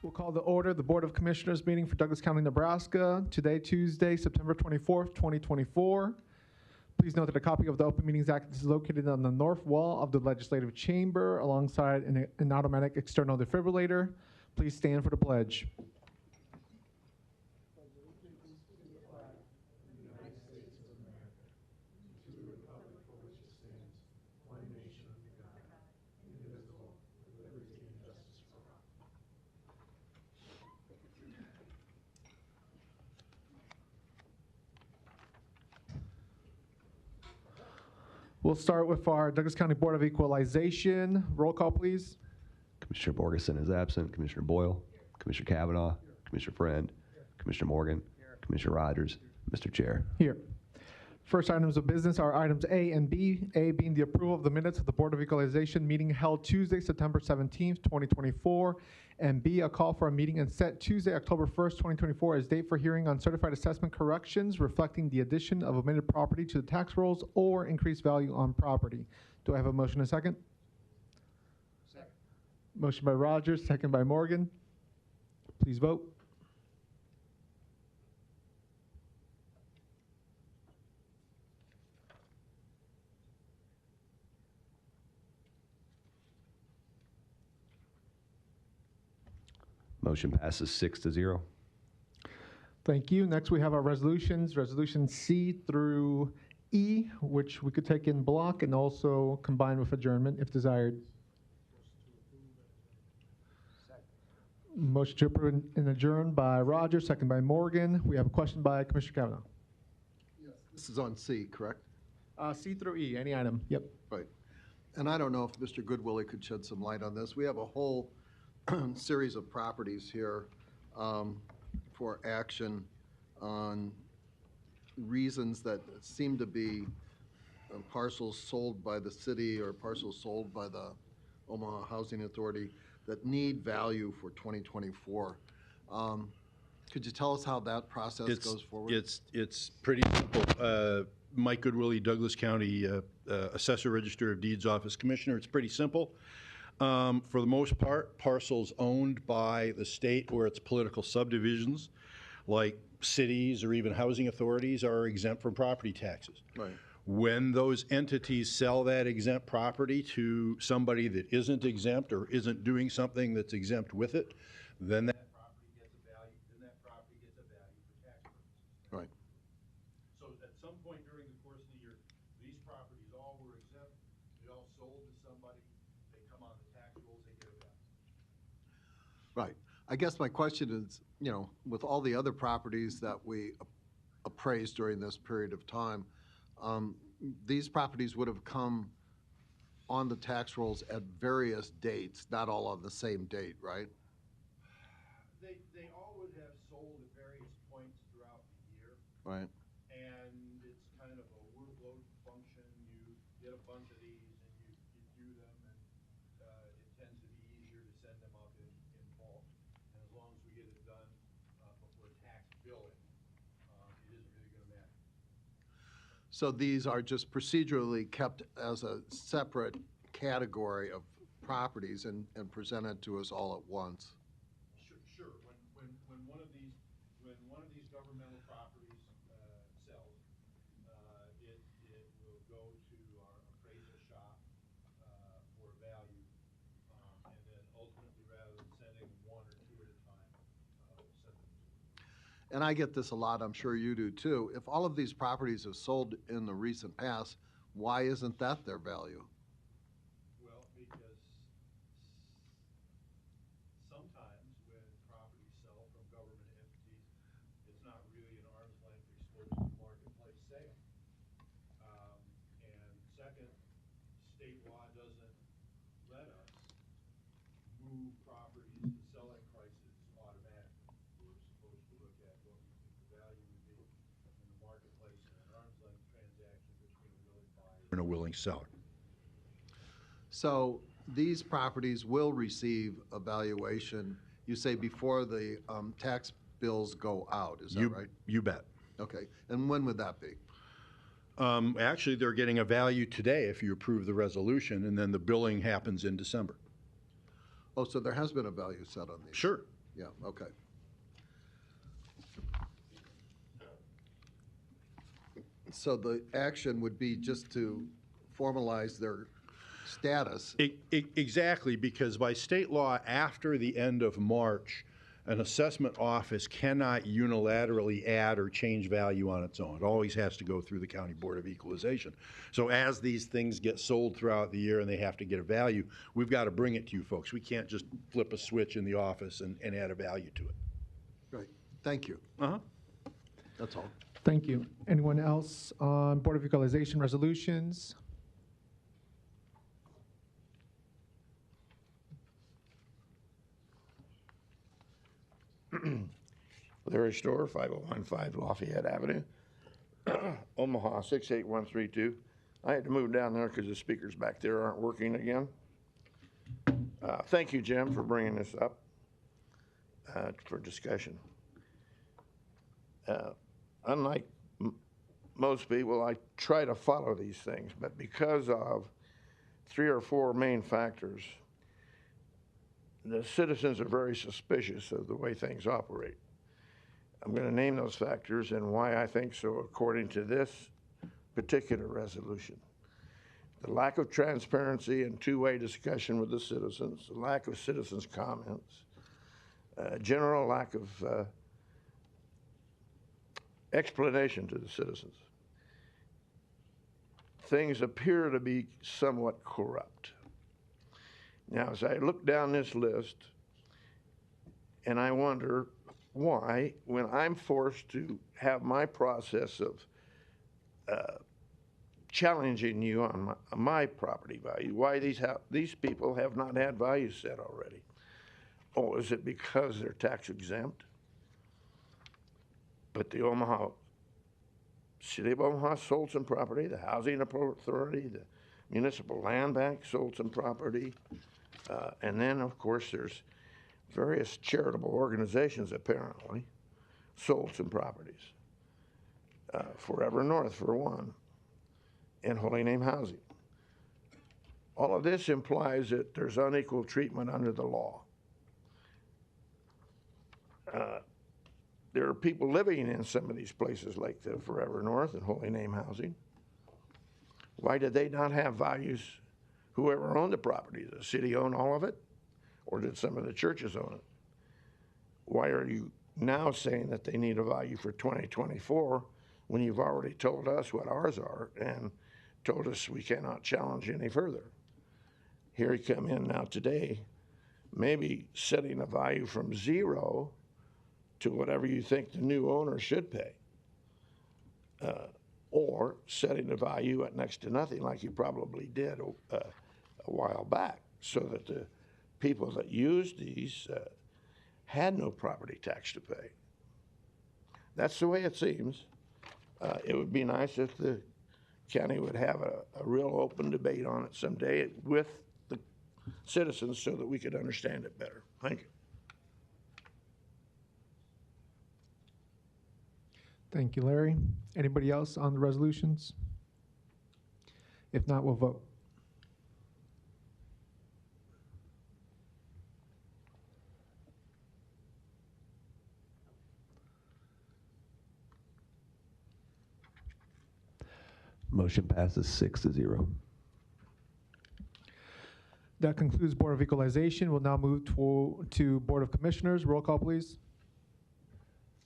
We'll call the order the Board of Commissioners meeting for Douglas County, Nebraska, today, Tuesday, September 24th, 2024. Please note that a copy of the Open Meetings Act is located on the north wall of the Legislative Chamber alongside an automatic external defibrillator. Please stand for the pledge. We'll start with our Douglas County Board of Equalization. Roll call, please. Commissioner Borgeson is absent. Commissioner Boyle, Commissioner Kavanaugh, Commissioner Friend, Commissioner Morgan, Commissioner Rogers, Mr. Chair. Here. First items of business are items A and B. A being the approval of the minutes of the Board of Equalization meeting held Tuesday, September 17th, 2024. And B, a call for a meeting and set Tuesday, October 1st, 2024 as date for hearing on certified assessment corrections reflecting the addition of omitted property to the tax rolls or increased value on property. Do I have a motion and a second? Second. Motion by Rogers, second by Morgan. Please vote. Motion passes 6-0. Thank you. Next, we have our resolutions, resolution C through E, which we could take in block and also combine with adjournment if desired. Motion to approve and adjourn by Rogers, second by Morgan. We have a question by Commissioner Kavanaugh. Yes, this is on C, correct? C through E, any item. Yep. Right. And I don't know if Mr. Goodwillie could shed some light on this. We have a whole series of properties here for action on reasons that seem to be parcels sold by the city or parcels sold by the Omaha Housing Authority that need value for 2024. Could you tell us how that process goes forward? It's pretty simple. Mike Goodwillie, Douglas County Assessor Register of Deeds Office Commissioner. It's pretty simple. For the most part, parcels owned by the state or its political subdivisions, like cities or even housing authorities, are exempt from property taxes. Right. When those entities sell that exempt property to somebody that isn't exempt or isn't doing something that's exempt with it, then that property gets a value. Then that property gets a value for tax purposes. Right. So at some point during the course of the year, these properties all were exempt. They all sold to somebody. They come on the tax rolls. They get a value. Right. I guess my question is, you know, with all the other properties that we appraised during this period of time, these properties would have come on the tax rolls at various dates, not all on the same date, right? They all would have sold at various points throughout the year. Right. And it's kind of a workload function. You get a bunch of these and you do them, and it tends to be easier to send them up in bulk. And as long as we get it done before tax billing, it isn't really going to matter. So these are just procedurally kept as a separate category of properties and presented to us all at once. Sure. When one of these governmental properties sells, it will go to our appraisal shop for value, and then ultimately, rather than sending one or two at a time, we'll send them two. And I get this a lot, I'm sure you do too. If all of these properties have sold in the recent past, why isn't that their value? Well, because sometimes when properties sell from government entities, it's not really an arm's length exclusive marketplace sale. And second, state law doesn't let us move properties to selling prices automatically. We're supposed to look at what we think the value would be in the marketplace in an arm's length transaction between a willing buyer and a willing seller. So these properties will receive a valuation, you say, before the tax bills go out, is that right? You bet. Okay, and when would that be? Actually, they're getting a value today if you approve the resolution, and then the billing happens in December. Oh, so there has been a value set on these? Sure. Yeah, okay. So the action would be just to formalize their status. Exactly, because by state law, after the end of March, an assessment office cannot unilaterally add or change value on its own. It always has to go through the County Board of Equalization. So as these things get sold throughout the year and they have to get a value, we've got to bring it to you folks. We can't just flip a switch in the office and add a value to it. Right, thank you. Uh-huh. That's all. Thank you. Anyone else on Board of Equalization resolutions? Larry Store, 5015 Lafayette Avenue, Omaha 68132. I had to move down there because the speakers back there aren't working again. Thank you, Jim, for bringing this up for discussion. Unlike most people, I try to follow these things, but because of 3 or 4 main factors, the citizens are very suspicious of the way things operate. I'm going to name those factors and why I think so according to this particular resolution. The lack of transparency and two-way discussion with the citizens, the lack of citizens' comments, general lack of explanation to the citizens. Things appear to be somewhat corrupt. Now, as I look down this list, and I wonder why, when I'm forced to have my process of challenging you on my property value, why these people have not had value set already. Oh, is it because they're tax exempt? But the City of Omaha sold some property, the Housing Authority, the Municipal Land Bank sold some property, and then, of course, there's various charitable organizations apparently sold some properties. Forever North, for one, and Holy Name Housing. All of this implies that there's unequal treatment under the law. There are people living in some of these places like the Forever North and Holy Name Housing. Why did they not have values? Whoever owned the property, did the city own all of it? Or did some of the churches own it? Why are you now saying that they need a value for 2024 when you've already told us what ours are and told us we cannot challenge any further? Here you come in now today, maybe setting a value from 0 to whatever you think the new owner should pay, or setting the value at next to nothing like you probably did a while back, so that the people that used these had no property tax to pay. That's the way it seems. It would be nice if the county would have a real open debate on it someday with the citizens so that we could understand it better. Thank you. Thank you, Larry. Anybody else on the resolutions? If not, we'll vote. Motion passes 6-0. That concludes Board of Equalization. We'll now move to Board of Commissioners. Roll call, please.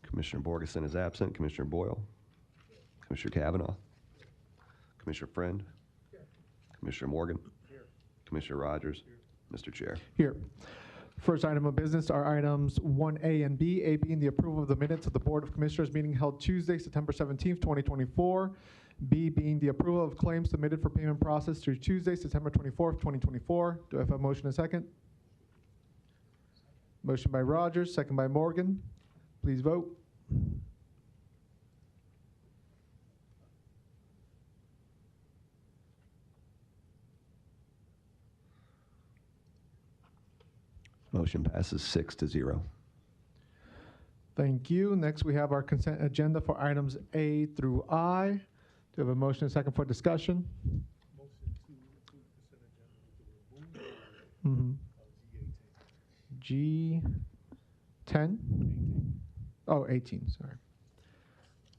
Commissioner Borgeson is absent. Commissioner Boyle? Commissioner Kavanaugh? Commissioner Friend? Commissioner Morgan? Commissioner Rogers? Mr. Chair. Here. First item of business are items 1A and B. A being the approval of the minutes of the Board of Commissioners meeting held Tuesday, September 17th, 2024. B being the approval of claims submitted for payment process through Tuesday, September 24th, 2024. Do I have a motion and a second? Motion by Rogers, second by Morgan. Please vote. Motion passes 6-0. Thank you. Next, we have our consent agenda for items A through I. Do we have a motion and a second for discussion? G 10? Oh, 18, sorry.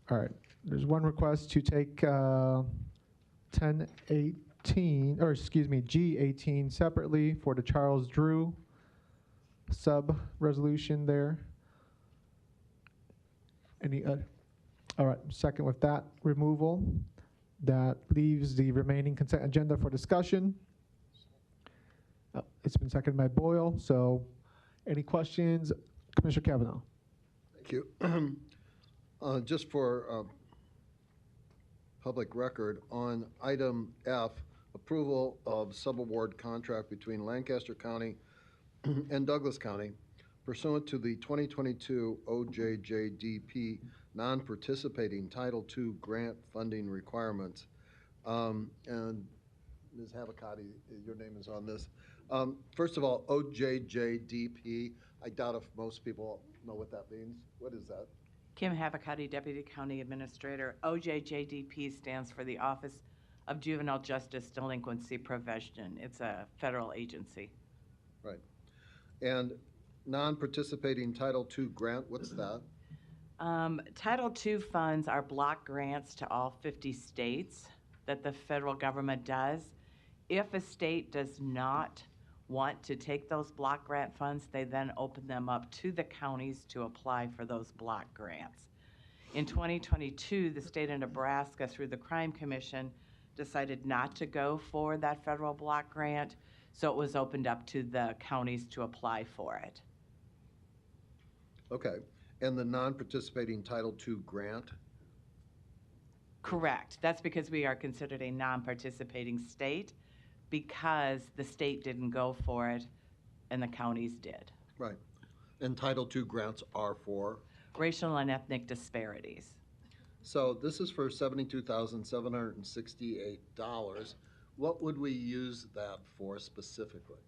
All right, there's one request to take 1018, or excuse me, G18 separately for the Charles Drew sub-resolution there. Any, all right, second with that removal. That leaves the remaining consent agenda for discussion. It's been seconded by Boyle, so any questions? Commissioner Kavanaugh. Thank you. Just for public record, on item F, approval of subaward contract between Lancaster County and Douglas County pursuant to the 2022 OJJDP non-participating Title II grant funding requirements. And Ms. Havacati, your name is on this. First of all, OJJDP, I doubt if most people know what that means. What is that? Kim Havacati, Deputy County Administrator. OJJDP stands for the Office of Juvenile Justice Delinquency Prevention. It's a federal agency. Right. And non-participating Title II grant, what's that? Title II funds are block grants to all 50 states that the federal government does. If a state does not want to take those block grant funds, they then open them up to the counties to apply for those block grants. In 2022, the state of Nebraska, through the Crime Commission, decided not to go for that federal block grant, so it was opened up to the counties to apply for it. Okay. And the non-participating Title II grant? Correct. That's because we are considered a non-participating state because the state didn't go for it and the counties did. Right. And Title II grants are for? Racial and ethnic disparities. So this is for $72,768. What would we use that for specifically?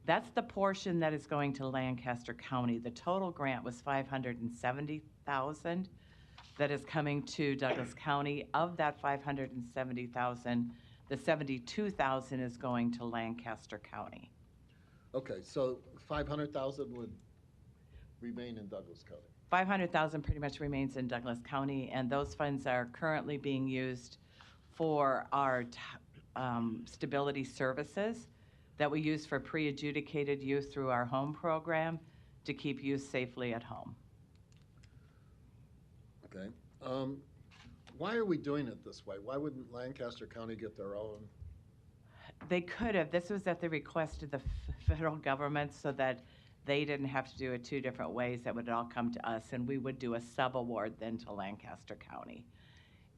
That's the portion that is going to Lancaster County. The total grant was $570,000 that is coming to Douglas County. Of that $570,000, the $72,000 is going to Lancaster County. Okay, so $500,000 would remain in Douglas County. $500,000 pretty much remains in Douglas County, and those funds are currently being used for our stability services that we use for pre-adjudicated youth through our home program to keep youth safely at home. Okay. Why are we doing it this way? Why wouldn't Lancaster County get their own? They could have. This was at the request of the federal government so that they didn't have to do it two different ways. That would all come to us, and we would do a sub-award then to Lancaster County.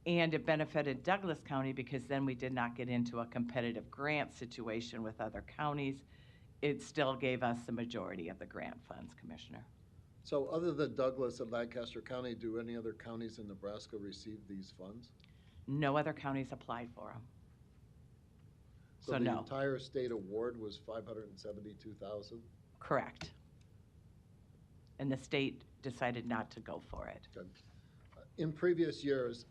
And it benefited Douglas County because then we did not get into a competitive grant situation with other counties. It still gave us the majority of the grant funds, Commissioner. So other than Douglas and Lancaster County, do any other counties in Nebraska receive these funds? No other counties applied for them. So the entire state award was $572,000? Correct. And the state decided not to go for it. Good. In previous years,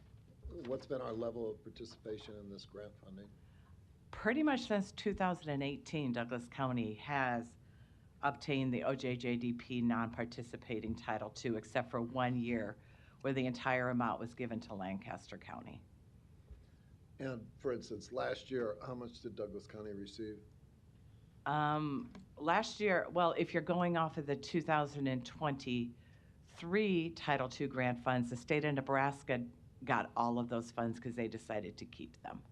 what's been our level of participation in this grant funding? Pretty much since 2018, Douglas County has obtained the OJJDP non-participating Title II, except for 1 year where the entire amount was given to Lancaster County. And for instance, last year, how much did Douglas County receive? Last year, well, if you're going off of the 2023 Title II grant funds, the state of Nebraska got all of those funds because they decided to keep them.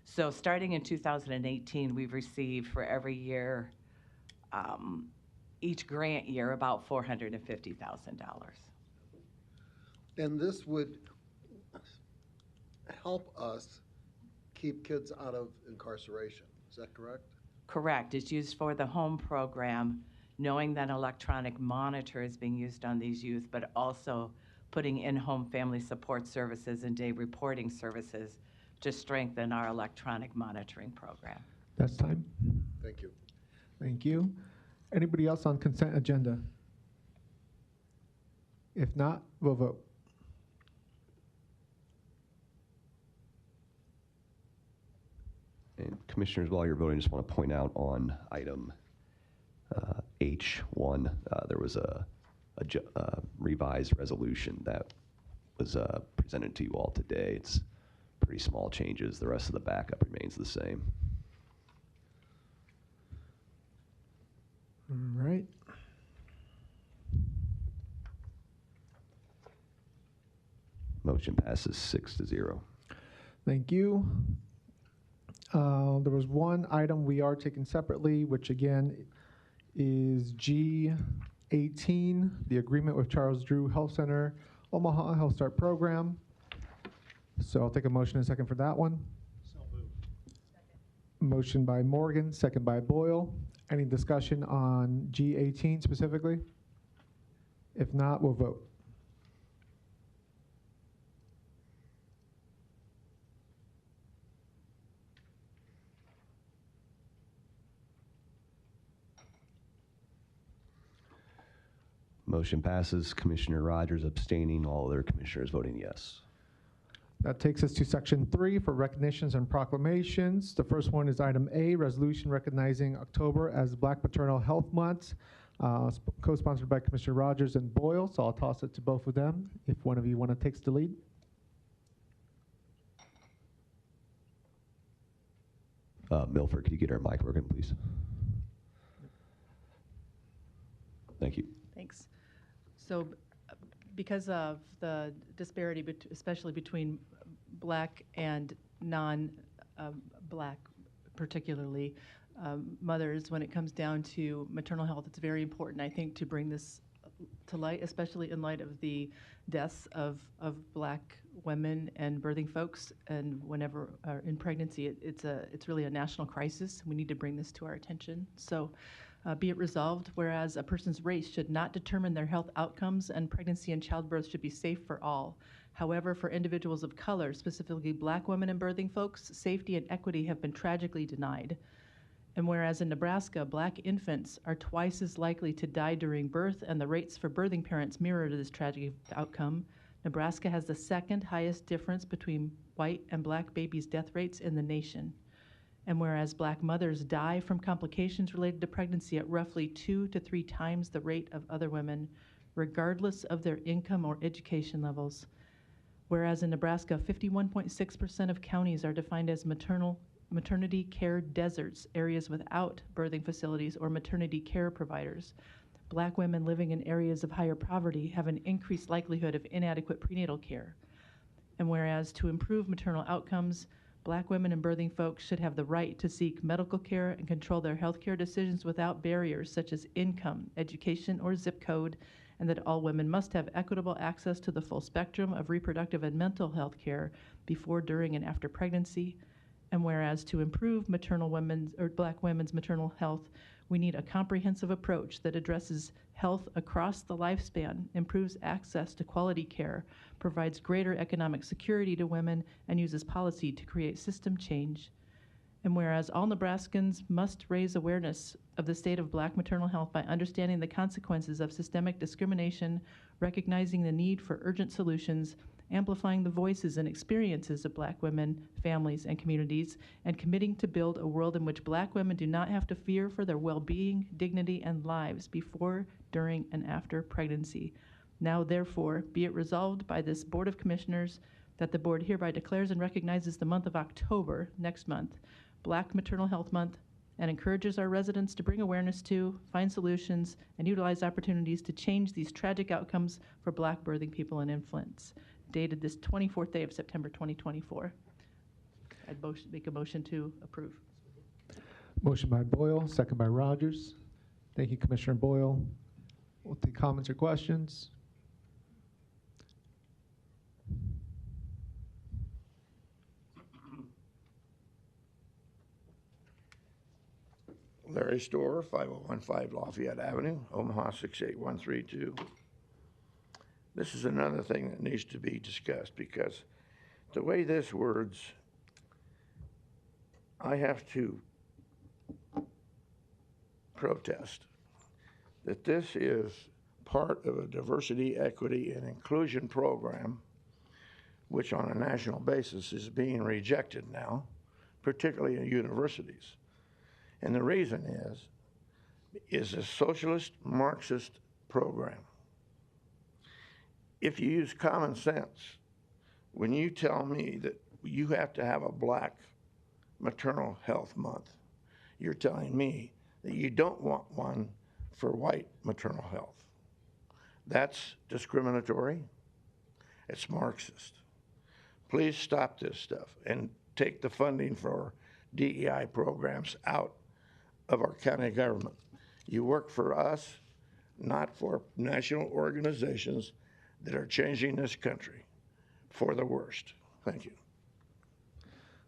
So starting in 2018, we've received for every year, each grant year, about $450,000. And this would help us keep kids out of incarceration. Is that correct? Correct. It's used for the home program, knowing that electronic monitor is being used on these youth, but also putting in-home family support services and day reporting services to strengthen our electronic monitoring program. That's time. Thank you. Thank you. Anybody else on consent agenda? If not, we'll vote. And Commissioners, while you're voting, I just want to point out on item H1, there was a revised resolution that was presented to you all today. It's pretty small changes. The rest of the backup remains the same. All right. Motion passes 6-0. Thank you. There was one item we are taking separately, which again is G18, the agreement with Charles Drew Health Center, Omaha Health Start Program. So I'll take a motion and a second for that one. So moved. Motion by Morgan, second by Boyle. Any discussion on G18 specifically? If not, we'll vote. Motion passes. Commissioner Rogers abstaining, all other commissioners voting yes. That takes us to section 3 for recognitions and proclamations. The first one is item A, resolution recognizing October as Black Maternal Health Month, co-sponsored by Commissioner Rogers and Boyle. So I'll toss it to both of them if one of you want to take the lead. Milford, could you get our mic working, please? Thank you. Thanks. So because of the disparity, especially between Black and non-Black, particularly mothers, when it comes down to maternal health, it's very important, I think, to bring this to light, especially in light of the deaths of Black women and birthing folks, and whenever in pregnancy, it's really a national crisis. We need to bring this to our attention. So be it resolved, whereas a person's race should not determine their health outcomes, and pregnancy and childbirth should be safe for all. However, for individuals of color, specifically Black women and birthing folks, safety and equity have been tragically denied. And whereas in Nebraska, Black infants are twice as likely to die during birth, and the rates for birthing parents mirror this tragic outcome, Nebraska has the second highest difference between white and Black babies' death rates in the nation. And whereas Black mothers die from complications related to pregnancy at roughly 2 to 3 times the rate of other women, regardless of their income or education levels. Whereas in Nebraska, 51.6% of counties are defined as maternity care deserts, areas without birthing facilities or maternity care providers. Black women living in areas of higher poverty have an increased likelihood of inadequate prenatal care. And whereas to improve maternal outcomes, Black women and birthing folks should have the right to seek medical care and control their health care decisions without barriers such as income, education, or zip code, and that all women must have equitable access to the full spectrum of reproductive and mental health care before, during, and after pregnancy. And whereas to improve Black women's maternal health, we need a comprehensive approach that addresses health across the lifespan, improves access to quality care, provides greater economic security to women, and uses policy to create system change. And whereas all Nebraskans must raise awareness of the state of Black maternal health by understanding the consequences of systemic discrimination, recognizing the need for urgent solutions, amplifying the voices and experiences of Black women, families, and communities, and committing to build a world in which Black women do not have to fear for their well-being, dignity, and lives before, during, and after pregnancy. Now, therefore, be it resolved by this Board of Commissioners that the Board hereby declares and recognizes the month of October, next month, Black Maternal Health Month, and encourages our residents to bring awareness to, find solutions, and utilize opportunities to change these tragic outcomes for Black birthing people and infants. Dated this 24th day of September 2024. I'd make a motion to approve. Motion by Boyle, second by Rogers. Thank you, Commissioner Boyle. We'll take comments or questions. Larry Storer, 5015 Lafayette Avenue, Omaha 68132. This is another thing that needs to be discussed, because the way this words, I have to protest that this is part of a diversity, equity, and inclusion program, which on a national basis is being rejected now, particularly in universities. And the reason is a socialist Marxist program. if you use common sense, when you tell me that you have to have a Black Maternal Health Month, you're telling me that you don't want one for white maternal health. That's discriminatory. It's Marxist. Please stop this stuff and take the funding for DEI programs out of our county government. You work for us, not for national organizations that are changing this country for the worst. Thank you.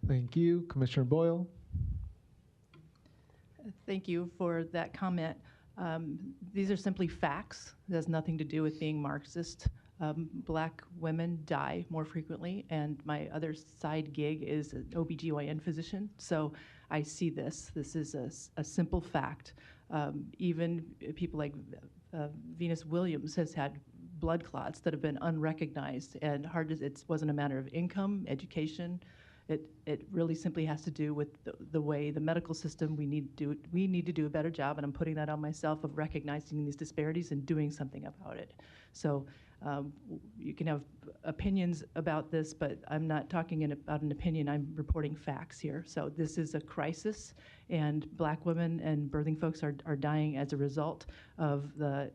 Thank you. Commissioner Boyle? Thank you for that comment. These are simply facts. It has nothing to do with being Marxist. Black women die more frequently, and my other side gig is an OBGYN physician, so I see this. This is a simple fact. Even people like Venus Williams has had blood clots that have been unrecognized, and it wasn't a matter of income, education. It really simply has to do with the way the medical system, we need to do a better job, and I'm putting that on myself, of recognizing these disparities and doing something about it. So you can have opinions about this, but I'm not talking about an opinion, I'm reporting facts here. So this is a crisis, and Black women and birthing folks are dying as a result of the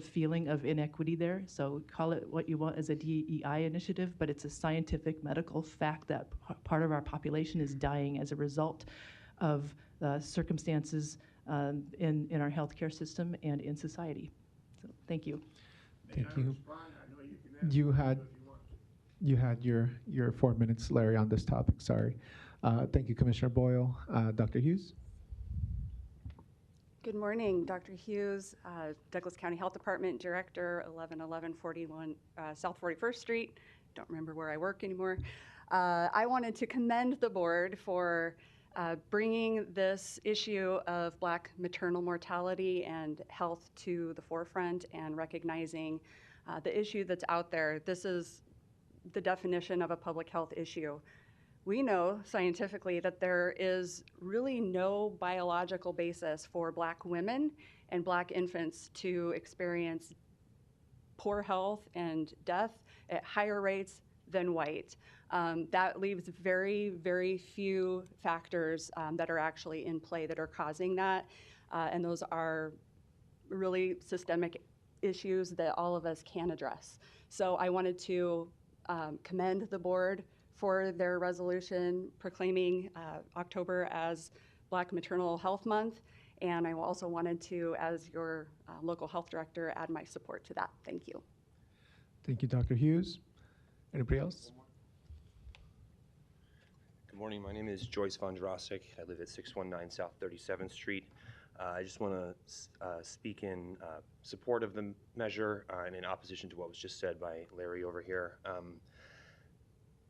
feeling of inequity there. So call it what you want as a DEI initiative, but it's a scientific medical fact that part of our population is dying as a result of circumstances in our healthcare system and in society. So thank you. Thank you. You had your 4 minutes, Larry, on this topic. Sorry. Thank you, Commissioner Boyle. Dr. Hughes? Good morning, Dr. Hughes, Douglas County Health Department Director, 1141 South 41st Street. Don't remember where I work anymore. I wanted to commend the board for bringing this issue of Black maternal mortality and health to the forefront and recognizing the issue that's out there. This is the definition of a public health issue. We know scientifically that there is really no biological basis for Black women and Black infants to experience poor health and death at higher rates than white. That leaves very, very few factors that are actually in play that are causing that, and those are really systemic issues that all of us can address. So I wanted to commend the board for their resolution proclaiming October as Black Maternal Health Month, and I also wanted to, as your local health director, add my support to that. Thank you. Thank you, Dr. Hughes. Anybody else? Good morning. My name is Joyce Von Drossik. I live at 619 South 37th Street. I just want to speak in support of the measure and in opposition to what was just said by Larry over here.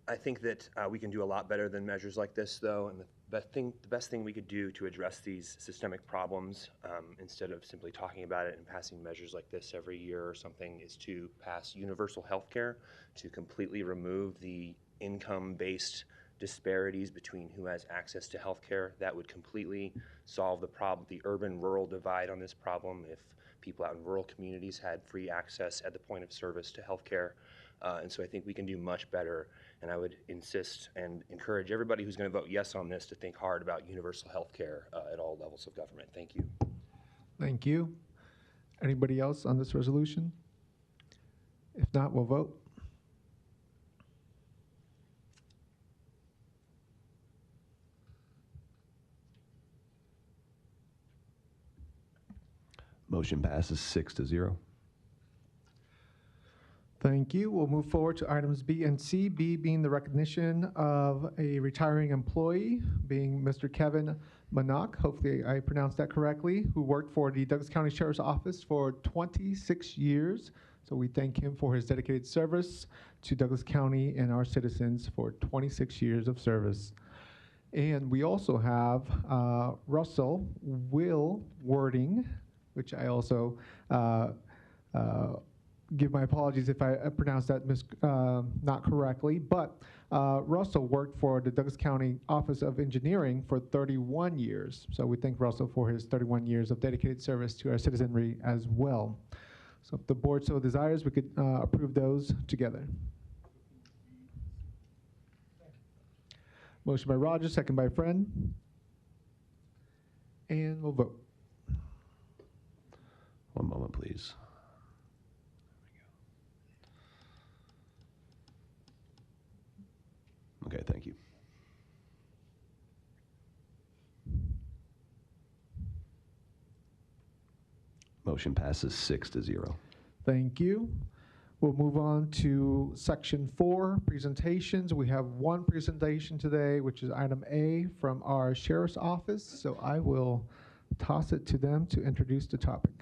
I think that we can do a lot better than measures like this, though, and the best thing we could do to address these systemic problems, instead of simply talking about it and passing measures like this every year or something, is to pass universal health care, to completely remove the income-based disparities between who has access to health care. That would completely solve the problem, the urban-rural divide on this problem, if people out in rural communities had free access at the point of service to health care. And so I think we can do much better, and I would insist and encourage everybody who's going to vote yes on this to think hard about universal health care at all levels of government. Thank you. Thank you. Anybody else on this resolution? If not, we'll vote. Motion passes 6-0. Thank you. We'll move forward to items B and C. B being the recognition of a retiring employee, being Mr. Kevin Manock, hopefully I pronounced that correctly, who worked for the Douglas County Sheriff's Office for 26 years. So we thank him for his dedicated service to Douglas County and our citizens for 26 years of service. And we also have Russell Will Wording, which I also give my apologies if I pronounced that not correctly, but Russell worked for the Douglas County Office of Engineering for 31 years. So we thank Russell for his 31 years of dedicated service to our citizenry as well. So if the board so desires, we could approve those together. Motion by Rogers, second by Friend. And we'll vote. One moment, please. Okay, thank you. Motion passes 6-0. Thank you. We'll move on to section 4, presentations. We have one presentation today, which is item A from our sheriff's office. So I will toss it to them to introduce the topic.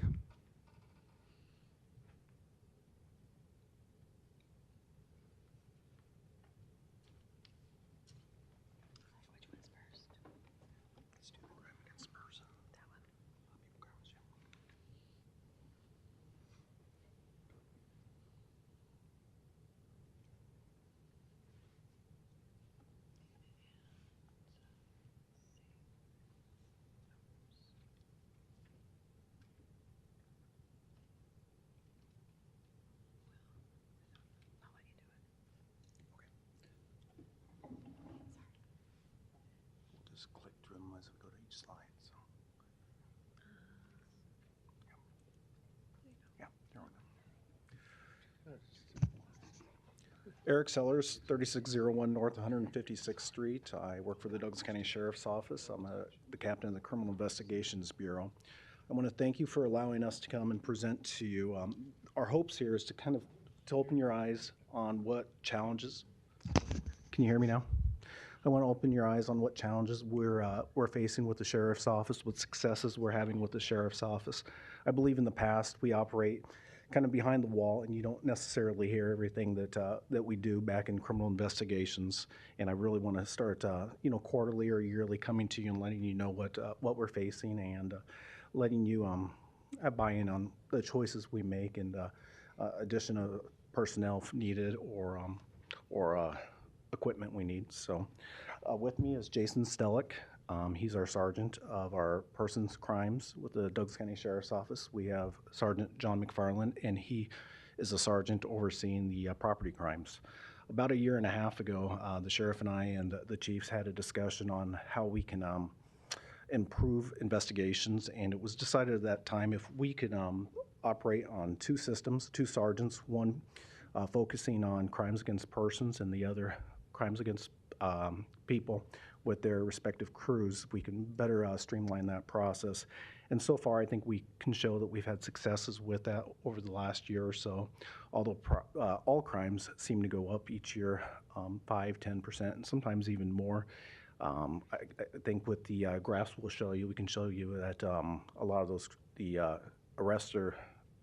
Just click through them as we go to each slide. So. Yeah, there we go. Eric Sellers, 3601 North 156th Street. I work for the Douglas County Sheriff's Office. I'm the captain of the Criminal Investigations Bureau. I want to thank you for allowing us to come and present to you. Our hopes here is to kind of to open your eyes on what challenges. Can you hear me now? I want to open your eyes on what challenges we're facing with the Sheriff's Office, what successes we're having with the Sheriff's Office. I believe in the past we operate kind of behind the wall, and you don't necessarily hear everything that we do back in criminal investigations. And I really want to start, quarterly or yearly coming to you and letting you know what we're facing and letting you buy in on the choices we make and addition of personnel if needed or equipment we need. So with me is Jason Stellick. He's our sergeant of our persons crimes with the Douglas County Sheriff's Office. We have Sergeant John McFarland, and he is a sergeant overseeing the property crimes. About a year and a half ago, the sheriff and I and the chiefs had a discussion on how we can improve investigations, and it was decided at that time if we could operate on two systems, two sergeants, one focusing on crimes against persons and the other crimes against people with their respective crews, we can better streamline that process. And so far, I think we can show that we've had successes with that over the last year or so, although all crimes seem to go up each year, 5-10%, and sometimes even more. I think with the graphs we'll show you, we can show you that a lot of those, the arrests are,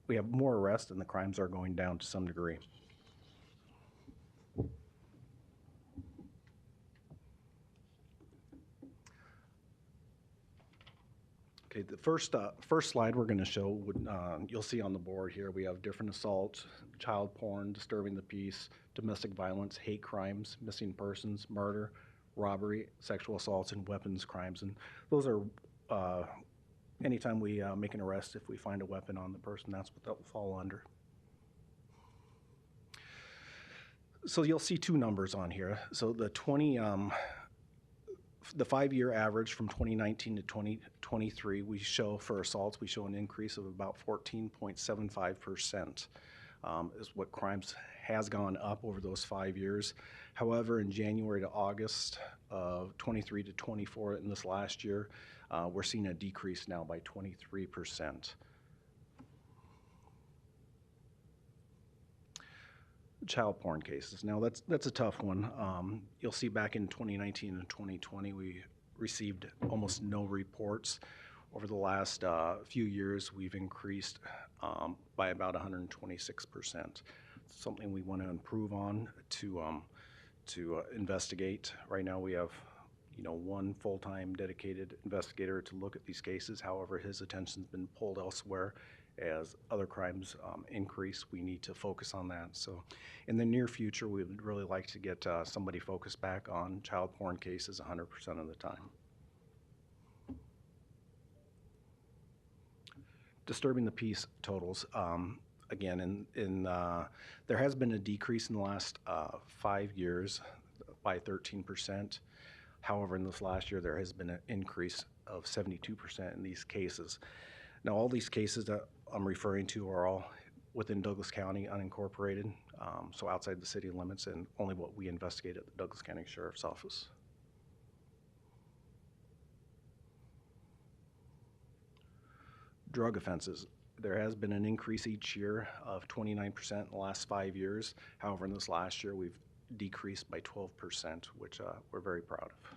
we have more arrests and the crimes are going down to some degree. Okay, the first slide we're going to show, you'll see on the board here, we have different assaults, child porn, disturbing the peace, domestic violence, hate crimes, missing persons, murder, robbery, sexual assaults, and weapons crimes. And those are, anytime we make an arrest, if we find a weapon on the person, that's what that will fall under. So you'll see two numbers on here. So the 5-year average from 2019 to 2023, we show for assaults, we show an increase of about 14.75%. Is what crimes has gone up over those 5 years. However, in January to August of 23 to 24 in this last year, we're seeing a decrease now by 23%. Child porn cases. Now that's a tough one. You'll see back in 2019 and 2020, we received almost no reports. Over the last few years, we've increased by about 126%. Something we want to improve on to investigate. Right now, we have one full-time dedicated investigator to look at these cases. However, his attention's been pulled elsewhere. As other crimes increase, we need to focus on that. So in the near future, we would really like to get somebody focused back on child porn cases 100% of the time. Disturbing the peace totals. again, there has been a decrease in the last 5 years by 13%. However, in this last year, there has been an increase of 72% in these cases. Now, all these cases that I'm referring to are all within Douglas County, unincorporated, so outside the city limits, and only what we investigate at the Douglas County Sheriff's Office. Drug offenses. There has been an increase each year of 29% in the last 5 years. However, in this last year, we've decreased by 12%, which we're very proud of.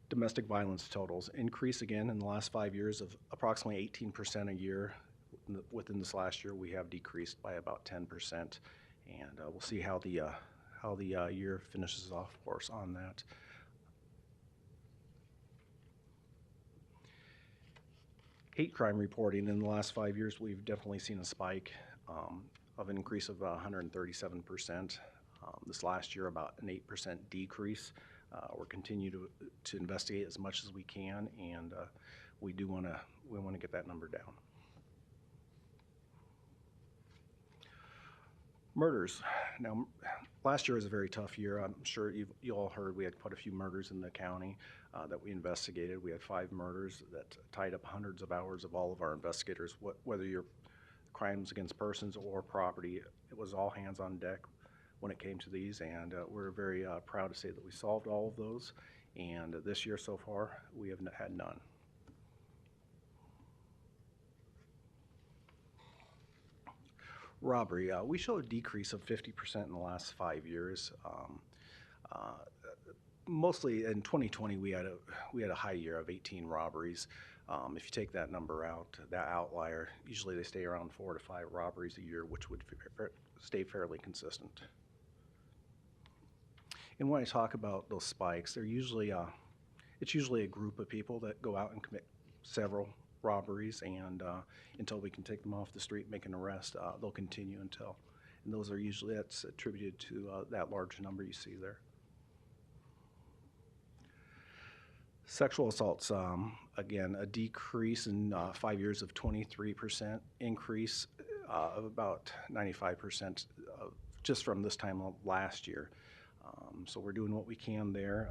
Domestic violence totals increase again in the last 5 years of approximately 18% a year. Within this last year, we have decreased by about 10%, and we'll see how the year finishes off for us on that. Hate crime reporting in the last 5 years, we've definitely seen a spike of an increase of 137%. This last year, about an 8% decrease. We're continuing to investigate as much as we can, and we want to get that number down. Murders. Now, last year was a very tough year. I'm sure you all heard we had quite a few murders in the county that we investigated. We had 5 murders that tied up hundreds of hours of all of our investigators. Whether you're crimes against persons or property, it was all hands on deck when it came to these, and we're very proud to say that we solved all of those, and this year so far we have had none. Robbery, we show a decrease of 50% in the last 5 years. Mostly in 2020 we had a high year of 18 robberies. If you take that number out, that outlier, usually they stay around 4 to 5 robberies a year, which would stay fairly consistent. And when I talk about those spikes, they're usually it's usually a group of people that go out and commit several robberies, and until we can take them off the street, make an arrest, they'll continue until. And those are usually, that's attributed to that large number you see there. Sexual assaults, again, a decrease in 5 years of 23%, increase of about 95% just from this time last year. So we're doing what we can there.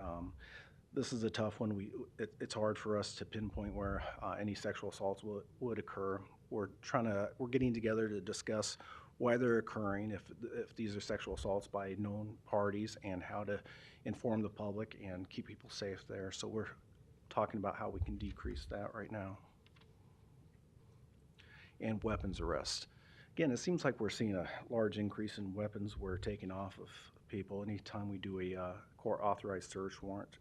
This is a tough one. It's hard for us to pinpoint where any sexual assaults would occur. We're getting together to discuss why they're occurring, if these are sexual assaults by known parties, and how to inform the public and keep people safe there. So we're talking about how we can decrease that right now. And weapons arrests. Again, it seems like we're seeing a large increase in weapons we're taking off of people. Anytime we do a court-authorized search warrant,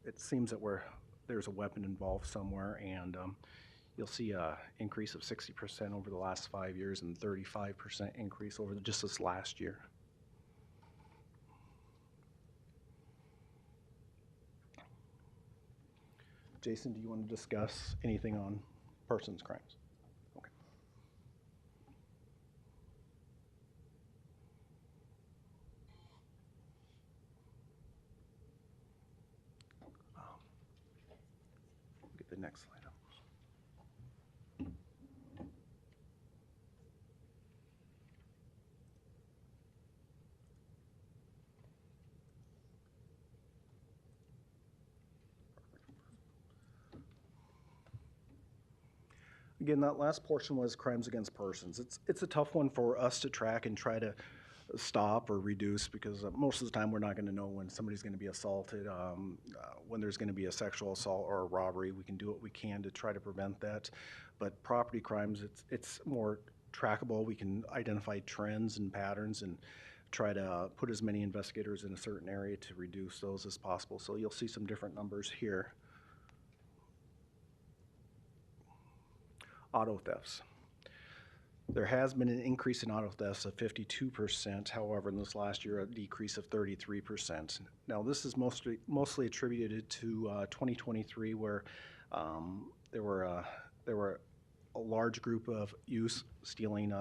it seems that there's a weapon involved somewhere, and you'll see an increase of 60% over the last 5 years and 35% increase over just this last year. Jason, do you want to discuss anything on persons crimes? Okay. Get the next slide up. Again, that last portion was crimes against persons. It's a tough one for us to track and try to stop or reduce, because most of the time we're not going to know when somebody's going to be assaulted, when there's going to be a sexual assault or a robbery. We can do what we can to try to prevent that. But property crimes, it's more trackable. We can identify trends and patterns and try to put as many investigators in a certain area to reduce those as possible. So you'll see some different numbers here. Auto thefts. There has been an increase in auto thefts of 52%. However, in this last year, a decrease of 33%. Now, this is mostly attributed to 2023, where there were a large group of youths stealing,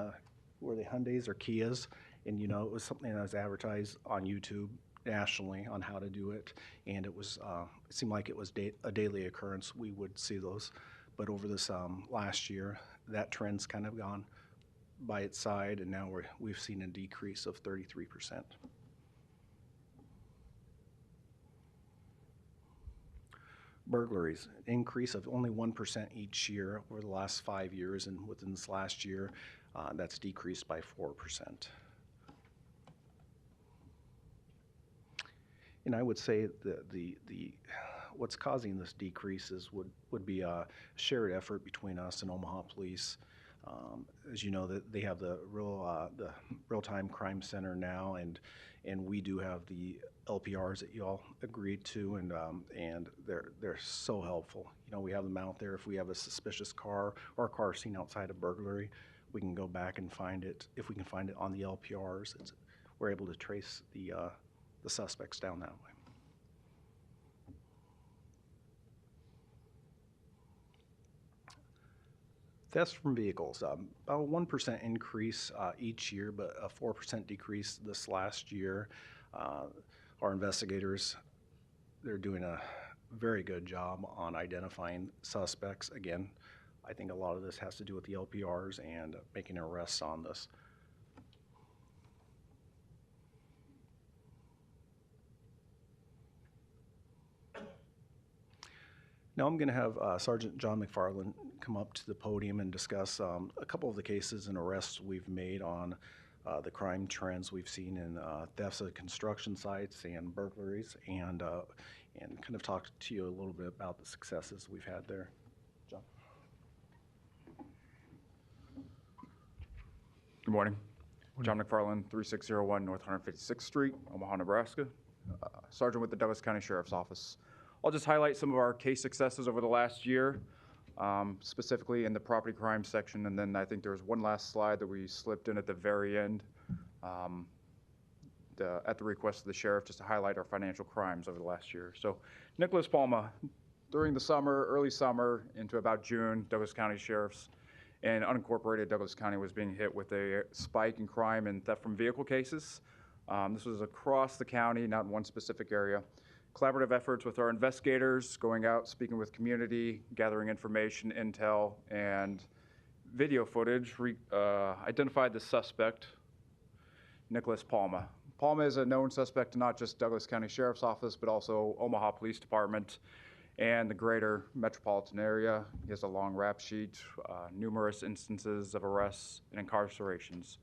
were they Hyundais or Kias? And it was something that was advertised on YouTube nationally on how to do it, and it was it seemed like it was a daily occurrence. We would see those, but over this last year, that trend's kind of gone by its side, and now we've seen a decrease of 33%. Burglaries, increase of only 1% each year over the last 5 years, and within this last year, that's decreased by 4%. And I would say that the what's causing this decrease would be a shared effort between us and Omaha Police. As you know, that they have the real-time crime center now, and we do have the LPRs that you all agreed to, and they're so helpful. You know, we have them out there if we have a suspicious car or a car seen outside of burglary. We can go back and find it. If we can find it on the LPRs, we're able to trace the suspects down that way. Thefts from vehicles, about a 1% increase each year, but a 4% decrease this last year. Our investigators, they're doing a very good job on identifying suspects. Again, I think a lot of this has to do with the LPRs and making arrests on this. Now I'm going to have Sergeant John McFarland come up to the podium and discuss a couple of the cases and arrests we've made on the crime trends we've seen in thefts of construction sites and burglaries, and kind of talk to you a little bit about the successes we've had there. John. Good morning. John McFarland, 3601 North 156th Street, Omaha, Nebraska. Sergeant with the Douglas County Sheriff's Office. I'll just highlight some of our case successes over the last year, specifically in the property crime section, and then I think there was one last slide that we slipped in at the very end at the request of the sheriff, just to highlight our financial crimes over the last year. So Nicholas Palma, during the summer, early summer into about June, Douglas County Sheriff's and unincorporated Douglas County was being hit with a spike in crime and theft from vehicle cases. This was across the county, not in one specific area. Collaborative efforts with our investigators, going out, speaking with community, gathering information, intel, and video footage, identified the suspect, Nicholas Palma. Palma is a known suspect to not just Douglas County Sheriff's Office, but also Omaha Police Department and the greater metropolitan area. He has a long rap sheet, numerous instances of arrests and incarcerations.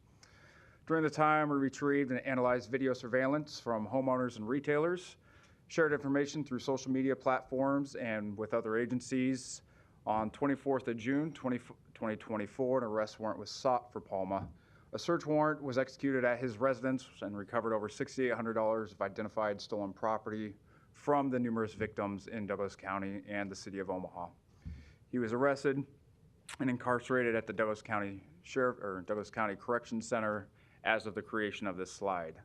During the time, we retrieved and analyzed video surveillance from homeowners and retailers, shared information through social media platforms and with other agencies. On 24th of June, 2024, an arrest warrant was sought for Palma. A search warrant was executed at his residence and recovered over $6,800 of identified stolen property from the numerous victims in Douglas County and the city of Omaha. He was arrested and incarcerated at the Douglas County Corrections Center as of the creation of this slide.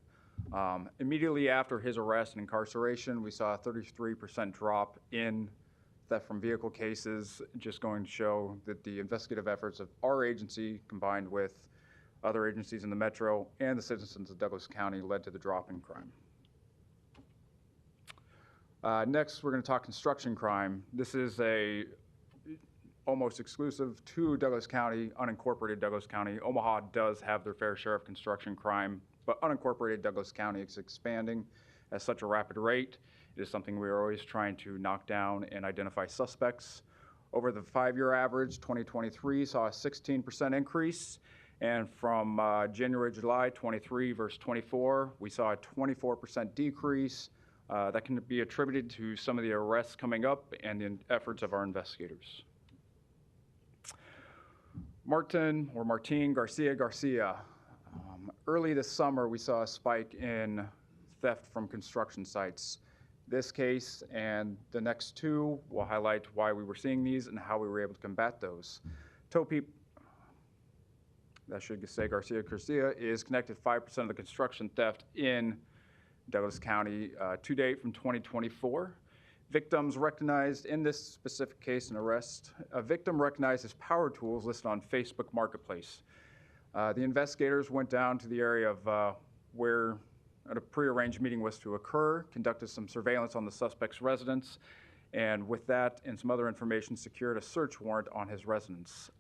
Immediately after his arrest and incarceration, we saw a 33% drop in theft from vehicle cases, just going to show that the investigative efforts of our agency, combined with other agencies in the metro and the citizens of Douglas County, led to the drop in crime. Next, we're going to talk construction crime. This is almost exclusive to Douglas County, unincorporated Douglas County. Omaha does have their fair share of construction crime, but unincorporated Douglas County is expanding at such a rapid rate. It is something we are always trying to knock down and identify suspects. Over the 5-year average, 2023 saw a 16% increase, and from January to July 23 versus 24, we saw a 24% decrease. That can be attributed to some of the arrests coming up and the efforts of our investigators. Martin Garcia. Early this summer, we saw a spike in theft from construction sites. This case and the next two will highlight why we were seeing these and how we were able to combat those. Garcia is connected 5% of the construction theft in Douglas County to date from 2024. Victims recognized in this specific case and arrest, a victim recognized his power tools listed on Facebook Marketplace. The investigators went down to the area of where a prearranged meeting was to occur, conducted some surveillance on the suspect's residence, and with that and some other information, secured a search warrant on his residence.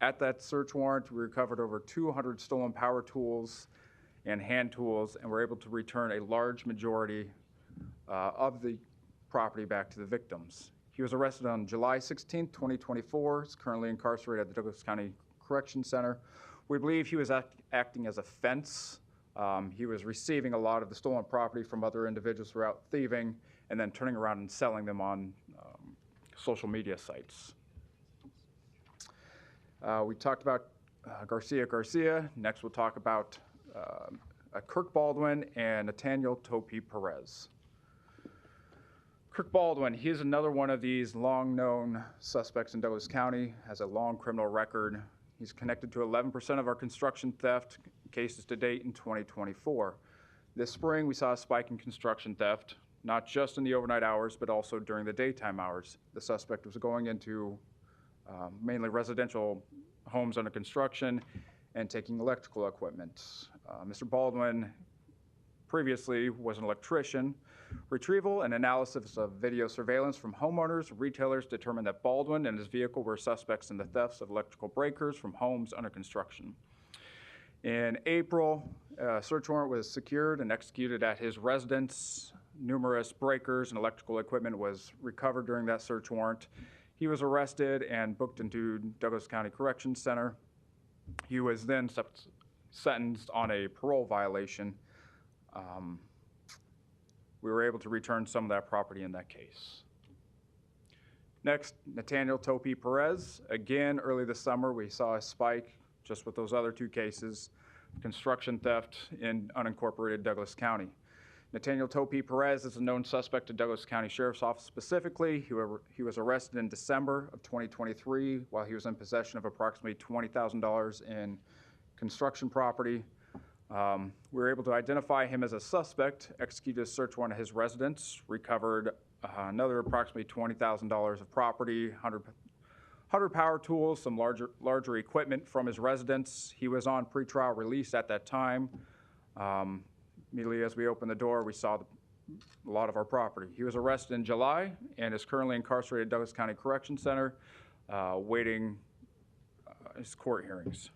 At that search warrant, we recovered over 200 stolen power tools and hand tools, and were able to return a large majority of the property back to the victims. He was arrested on July 16, 2024. He's currently incarcerated at the Douglas County Correction Center. We believe he was acting as a fence. He was receiving a lot of the stolen property from other individuals who were out thieving, and then turning around and selling them on social media sites. We talked about Garcia. Next, we'll talk about Kirk Baldwin and Nathaniel Topi Perez. Kirk Baldwin, he is another one of these long-known suspects in Douglas County, has a long criminal record. He's connected to 11% of our construction theft cases to date in 2024. This spring, we saw a spike in construction theft, not just in the overnight hours, but also during the daytime hours. The suspect was going into mainly residential homes under construction and taking electrical equipment. Mr. Baldwin previously was an electrician. Retrieval and analysis of video surveillance from homeowners, retailers determined that Baldwin and his vehicle were suspects in the thefts of electrical breakers from homes under construction. In April, a search warrant was secured and executed at his residence. Numerous breakers and electrical equipment was recovered during that search warrant. He was arrested and booked into Douglas County Corrections Center. He was then sentenced on a parole violation. We were able to return some of that property in that case. Next, Nathaniel Topi Perez. Again, early this summer, we saw a spike, just with those other two cases, construction theft in unincorporated Douglas County. Nathaniel Topi Perez is a known suspect to Douglas County Sheriff's Office specifically. He was arrested in December of 2023 while he was in possession of approximately $20,000 in construction property. We were able to identify him as a suspect, executed a search warrant at his residence, recovered another approximately $20,000 of property, 100 power tools, some larger equipment from his residence. He was on pretrial release at that time. Immediately as we opened the door, we saw a lot of our property. He was arrested in July and is currently incarcerated at Douglas County Correction Center, waiting his court hearings.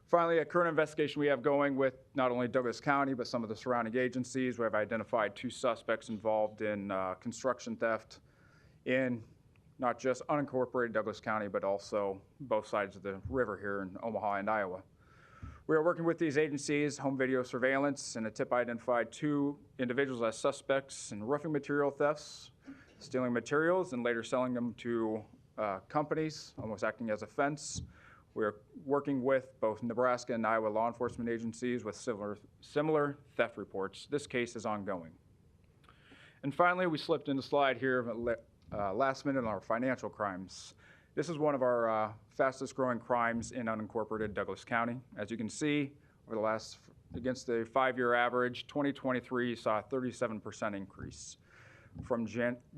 Finally, a current investigation we have going with not only Douglas County, but some of the surrounding agencies. We have identified 2 suspects involved in construction theft in not just unincorporated Douglas County, but also both sides of the river here in Omaha and Iowa. We are working with these agencies, home video surveillance, and a tip identified 2 individuals as suspects in roofing material thefts, stealing materials and later selling them to companies, almost acting as a fence. We are working with both Nebraska and Iowa law enforcement agencies with similar theft reports. This case is ongoing. And finally, we slipped in a slide here last minute on our financial crimes. This is one of our fastest growing crimes in unincorporated Douglas County. As you can see, against the 5-year average, 2023 saw a 37% increase. From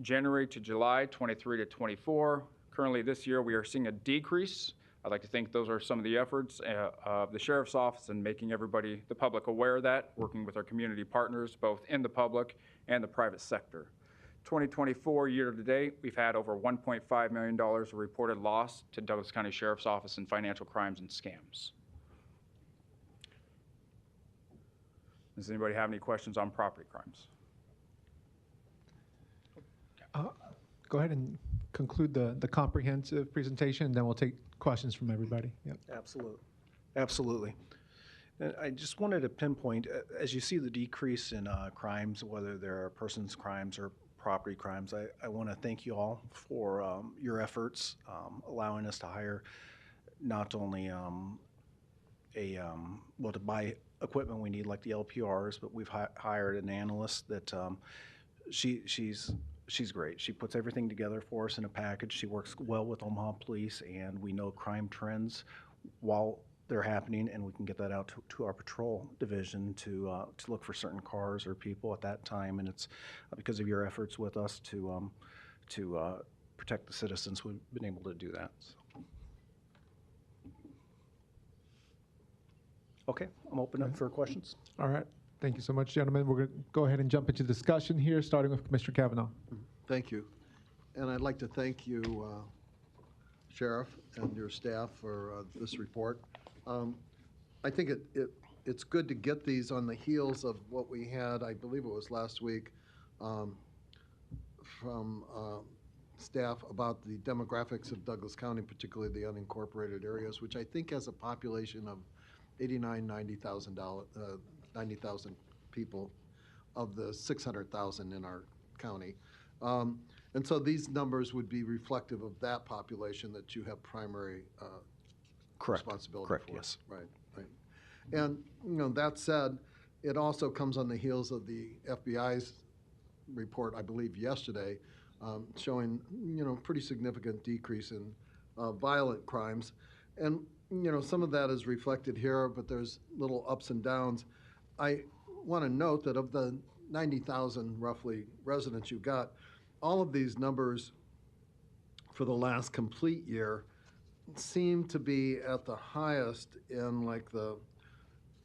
January to July, 23 to 24, currently this year we are seeing a decrease. I'd like to think those are some of the efforts of the Sheriff's Office in making everybody, the public, aware of that, working with our community partners, both in the public and the private sector. 2024 year to date, we've had over $1.5 million of reported loss to Douglas County Sheriff's Office in financial crimes and scams. Does anybody have any questions on property crimes? Go ahead and conclude the comprehensive presentation, and then we'll take questions from everybody. Yep. Absolutely. And I just wanted to pinpoint, as you see the decrease in crimes, whether they're persons crimes or property crimes, I want to thank you all for your efforts, allowing us to hire not only to buy equipment we need like the LPRs, but we've hired an analyst that she's great. She puts everything together for us in a package. She works well with Omaha Police, and we know crime trends while they're happening, and we can get that out to our patrol division to look for certain cars or people at that time. And it's because of your efforts with us to protect the citizens, we've been able to do that. So. Okay, I'm open up for questions. All right. Thank you so much, gentlemen. We're going to go ahead and jump into discussion here, starting with Commissioner Kavanaugh. Thank you. And I'd like to thank you, Sheriff, and your staff for this report. I think it's good to get these on the heels of what we had, I believe it was last week, from staff about the demographics of Douglas County, particularly the unincorporated areas, which I think has a population of 90,000 people of the 600,000 in our county. And so these numbers would be reflective of that population that you have primary responsibility Correct, for. yes. Right, right. And, that said, it also comes on the heels of the FBI's report, I believe yesterday, showing, pretty significant decrease in violent crimes. And, some of that is reflected here, but there's little ups and downs. I want to note that of the 90,000 roughly residents you got, all of these numbers for the last complete year seem to be at the highest in like the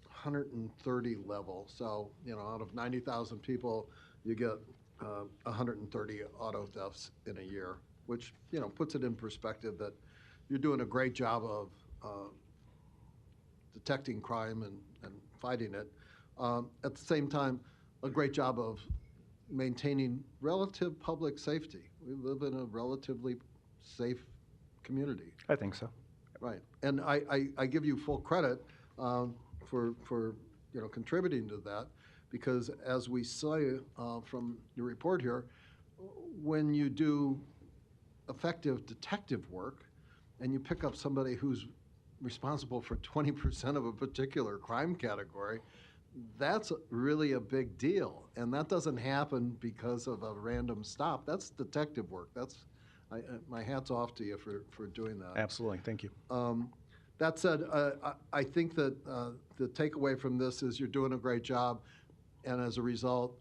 130 level. So, out of 90,000 people, you get 130 auto thefts in a year, which, puts it in perspective that you're doing a great job of detecting crime and fighting it. At the same time, a great job of maintaining relative public safety. We live in a relatively safe community. I think so. Right. And I give you full credit for contributing to that, because as we saw from your report here, when you do effective detective work and you pick up somebody who's responsible for 20% of a particular crime category, that's really a big deal. And that doesn't happen because of a random stop. That's detective work. My hat's off to you for doing that. Absolutely, thank you. That said, I think that the takeaway from this is you're doing a great job, and as a result,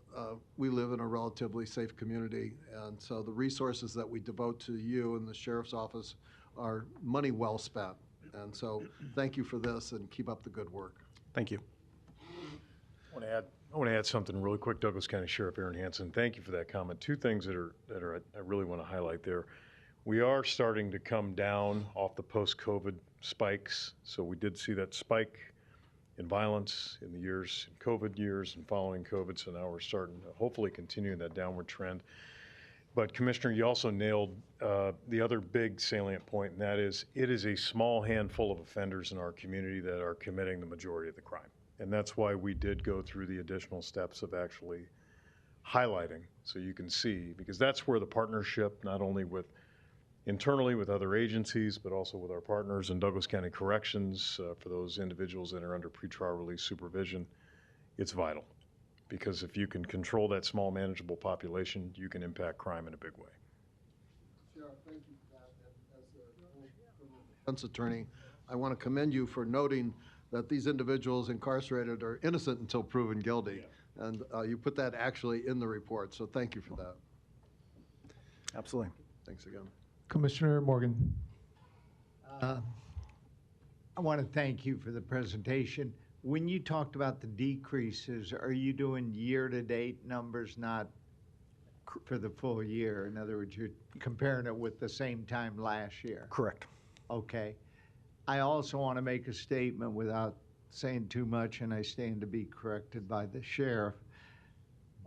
we live in a relatively safe community, and so the resources that we devote to you and the Sheriff's Office are money well spent. And so thank you for this, and keep up the good work. Thank you. I want to add something really quick. Douglas County Sheriff Aaron Hansen, thank you for that comment. Two things that I really want to highlight there. We are starting to come down off the post-COVID spikes. So we did see that spike in violence in the years, in COVID years and following COVID. So now we're starting to hopefully continue that downward trend. But Commissioner, you also nailed the other big salient point, and that is it is a small handful of offenders in our community that are committing the majority of the crime. And that's why we did go through the additional steps of actually highlighting, so you can see, because that's where the partnership, not only with internally with other agencies, but also with our partners in Douglas County Corrections, for those individuals that are under pretrial release supervision, it's vital. Because if you can control that small manageable population, you can impact crime in a big way. Sheriff, thank you for that. And as a criminal defense attorney, I want to commend you for noting that these individuals incarcerated are innocent until proven guilty. Yeah. And you put that actually in the report, so thank you for that. Absolutely. Thanks again. Commissioner Morgan. I want to thank you for the presentation. When you talked about the decreases, are you doing year-to-date numbers, not for the full year? In other words, you're comparing it with the same time last year? Correct. Okay. I also want to make a statement without saying too much, and I stand to be corrected by the sheriff.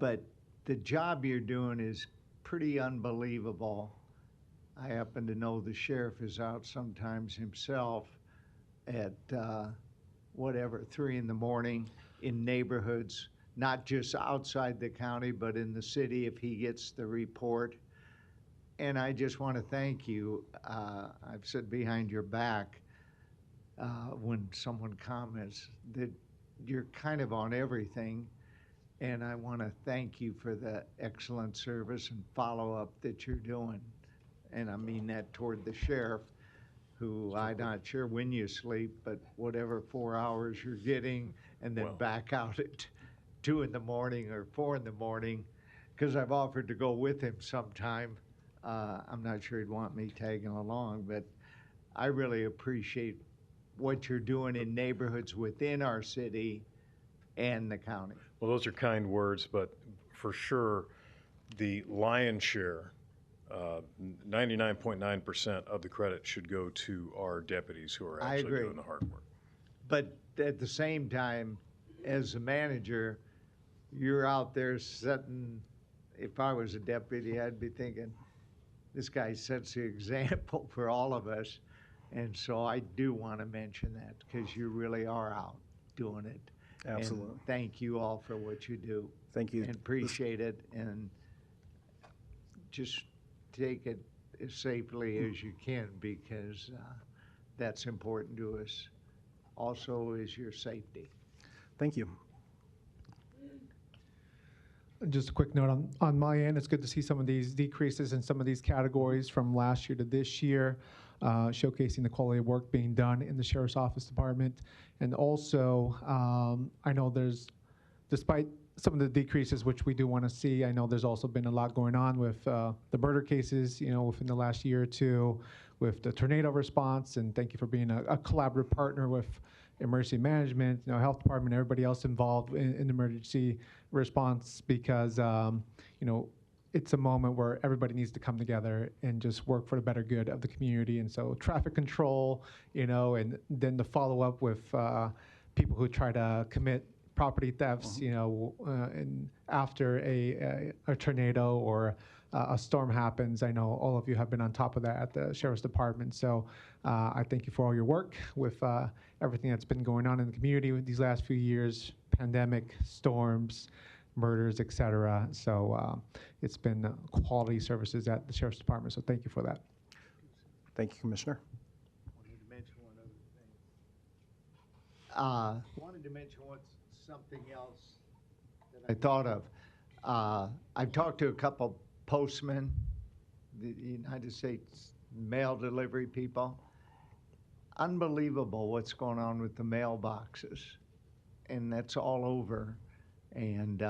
But the job you're doing is pretty unbelievable. I happen to know the sheriff is out sometimes himself at 3 in the morning in neighborhoods, not just outside the county, but in the city if he gets the report. And I just want to thank you. I've said behind your back when someone comments that you're kind of on everything. And I want to thank you for the excellent service and follow-up that you're doing. And I mean that toward the sheriff, who I'm not sure when you sleep, but whatever 4 hours you're getting, and then back out at 2 in the morning or 4 in the morning, because I've offered to go with him sometime. I'm not sure he'd want me tagging along, but I really appreciate what you're doing in neighborhoods within our city and the county. Well, those are kind words, but for sure, the lion's share, 99.9% of the credit should go to our deputies who are I actually agree. doing the hard work. But at the same time, as a manager, you're out there setting, if I was a deputy, I'd be thinking, this guy sets the example for all of us. And so I do want to mention that because you really are out doing it. Absolutely. And thank you all for what you do. Thank you. And appreciate it, and just take it as safely as you can, because that's important to us. Also is your safety. Thank you. Just a quick note on my end, it's good to see some of these decreases in some of these categories from last year to this year, showcasing the quality of work being done in the Sheriff's Office Department. And also, I know despite some of the decreases, which we do want to see, I know there's also been a lot going on with the murder cases, within the last year or two, with the tornado response. And thank you for being a collaborative partner with emergency management, health department, everybody else involved in emergency response, because it's a moment where everybody needs to come together and just work for the better good of the community. And so traffic control, and then the follow up with people who try to commit property thefts, and after a tornado or a storm happens. I know all of you have been on top of that at the Sheriff's Department. So I thank you for all your work with everything that's been going on in the community with these last few years, pandemic, storms, murders, et cetera. So it's been quality services at the Sheriff's Department. So thank you for that. Thank you, Commissioner. Wanted to mention something else that I thought of. I've talked to a couple postmen, the United States mail delivery people. Unbelievable what's going on with the mailboxes, and that's all over. And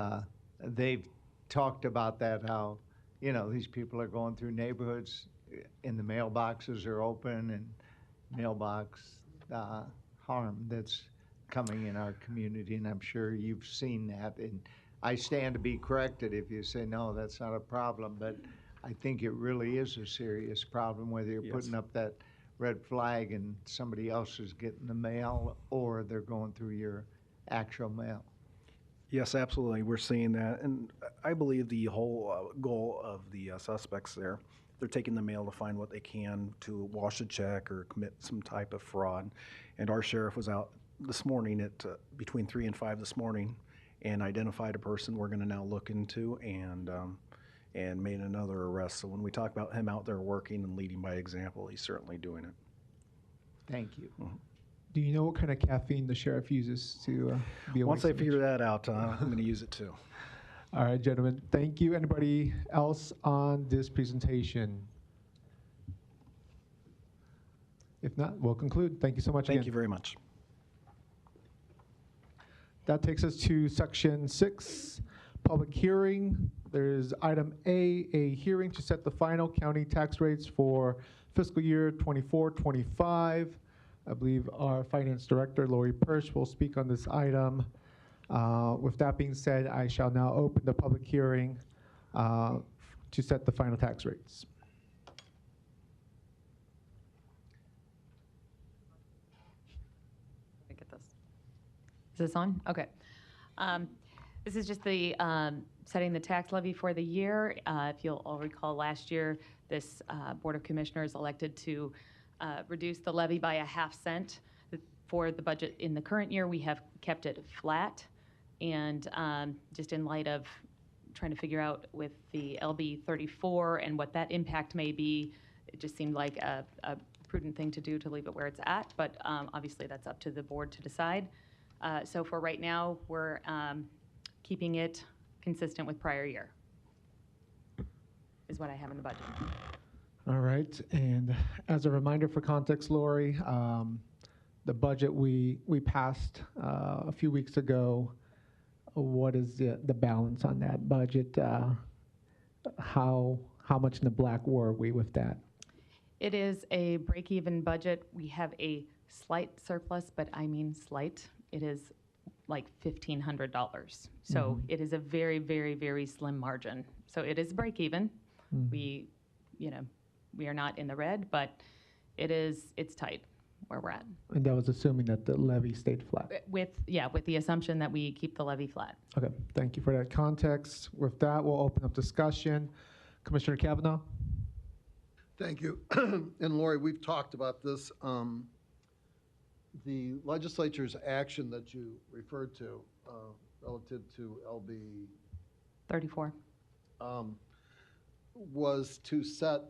they've talked about that, how these people are going through neighborhoods and the mailboxes are open, and mailbox harm that's coming in our community, and I'm sure you've seen that. And I stand to be corrected if you say, no, that's not a problem, but I think it really is a serious problem, whether you're putting up that red flag and somebody else is getting the mail, or they're going through your actual mail. Yes, absolutely. We're seeing that. And I believe the whole goal of the suspects there, they're taking the mail to find what they can to wash a check or commit some type of fraud. And our sheriff was out this morning at between 3 and 5 this morning and identified a person we're going to now look into, and made another arrest. So when we talk about him out there working and leading by example, he's certainly doing it. Thank you. Mm-hmm. Do you know what kind of caffeine the sheriff uses to be awake Once I so much? figure that out, I'm going to use it too. All right, gentlemen. Thank you. Anybody else on this presentation? If not, we'll conclude. Thank you so much Thank again. you very much. That takes us to section 6, public hearing. There's item A hearing to set the final county tax rates for fiscal year 24-25. I believe our finance director, Lori Persh, will speak on this item. With that being said, I shall now open the public hearing to set the final tax rates. Let me get this. Is this on? Okay. This is just the setting the tax levy for the year. If you'll all recall, last year, this Board of Commissioners elected to reduce the levy by a half cent. For the budget in the current year, we have kept it flat. And just in light of trying to figure out with the LB 34 and what that impact may be, it just seemed like a prudent thing to do to leave it where it's at. But obviously, that's up to the board to decide. So for right now, we're keeping it consistent with prior year, is what I have in the budget. All right, and as a reminder for context, Lori, the budget we passed a few weeks ago, what is the balance on that budget? How much in the black were we with that? It is a break-even budget. We have a slight surplus, but I mean slight. It is like $1,500. So it is a very, very, very slim margin. So it is break even. We, we are not in the red, but it's tight where we're at. And that was assuming that the levy stayed flat. With the assumption that we keep the levy flat. Okay, thank you for that context. With that, we'll open up discussion. Commissioner Kavanaugh? Thank you. And Lori, we've talked about this. The legislature's action that you referred to relative to LB 34. Was to set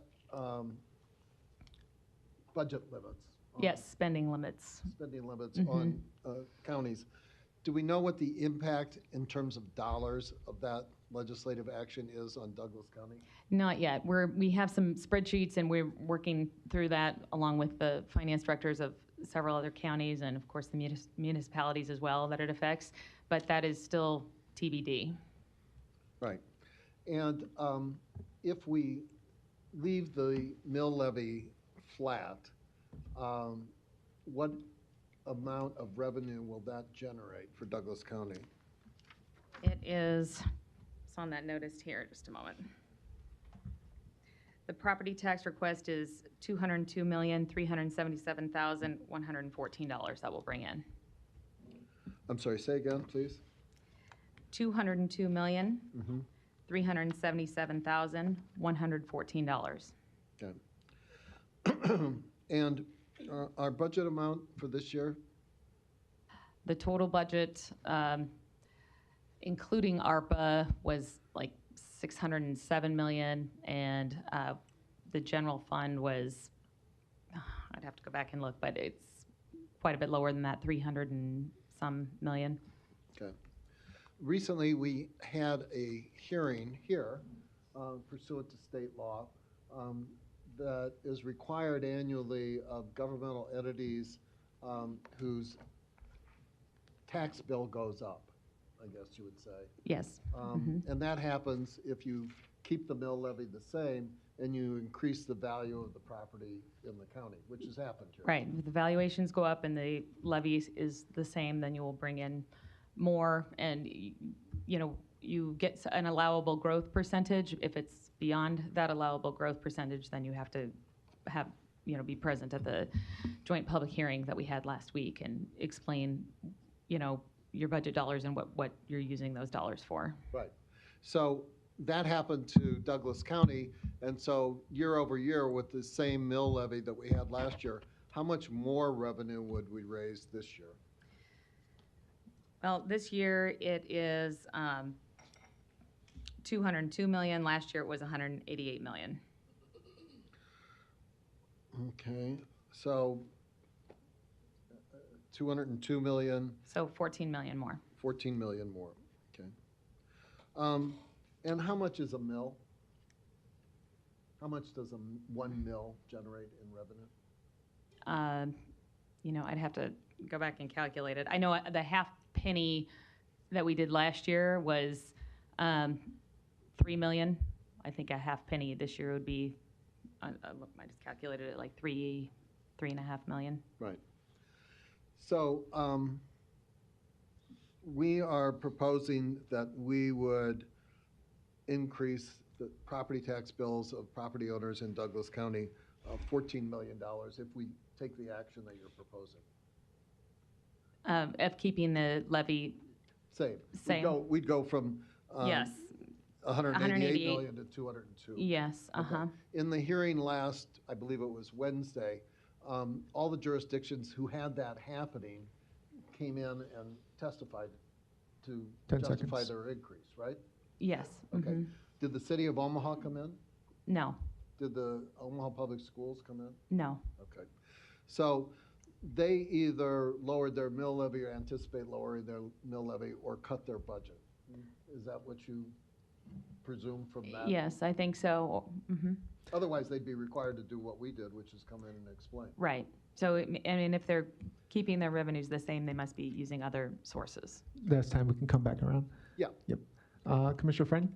budget limits. Yes, spending limits. Spending limits on counties. Do we know what the impact in terms of dollars of that legislative action is on Douglas County? Not yet. We have some spreadsheets, and we're working through that along with the finance directors of several other counties and, of course, the municipalities as well that it affects. But that is still TBD. Right. And if we leave the mill levy flat, what amount of revenue will that generate for Douglas County? It's on that notice here, just a moment. The property tax request is $202,377,114 that will bring in. I'm sorry, say again, please. $202,377,114. Okay. And our budget amount for this year? The total budget, including ARPA, was like $607 million, and the general fund was, I'd have to go back and look, but it's quite a bit lower than that, 300 and some million. Okay. Recently, we had a hearing here pursuant to state law that is required annually of governmental entities whose tax bill goes up, I guess you would say. Yes. And that happens if you keep the mill levy the same and you increase the value of the property in the county, which has happened here. Right. If the valuations go up and the levy is the same, then you will bring in more, and you get an allowable growth percentage. If it's beyond that allowable growth percentage, then you have to be present at the joint public hearing that we had last week and explain, your budget dollars and what you're using those dollars for. Right. So that happened to Douglas County, and so year over year with the same mill levy that we had last year, how much more revenue would we raise this year? Well, this year it is $202 million. Last year it was $188 million. Okay, so 202 million. So 14 million more. 14 million more, okay. And how much is a mill? How much does one mill generate in revenue? I'd have to go back and calculate it. I know the half penny that we did last year was 3 million. I think a half penny this year would be, I just calculated it like 3.5 million. Right. So we are proposing that we would increase the property tax bills of property owners in Douglas County $14 million if we take the action that you're proposing. Of keeping the levy Same. same. We'd go from Yes. 188 million to 202. Yes. Okay. In the hearing last, I believe it was Wednesday, all the jurisdictions who had that happening came in and testified to 10 justify seconds. their increase, right? Yes. Okay. Did the city of Omaha come in? No. Did the Omaha Public Schools come in? No. Okay. So they either lowered their mill levy or anticipate lowering their mill levy or cut their budget. Is that what you presume from that? Yes, I think so. Otherwise, they'd be required to do what we did, which is come in and explain. Right. So, if they're keeping their revenues the same, they must be using other sources. That's time we can come back around. Yeah. Yep. Commissioner Friend?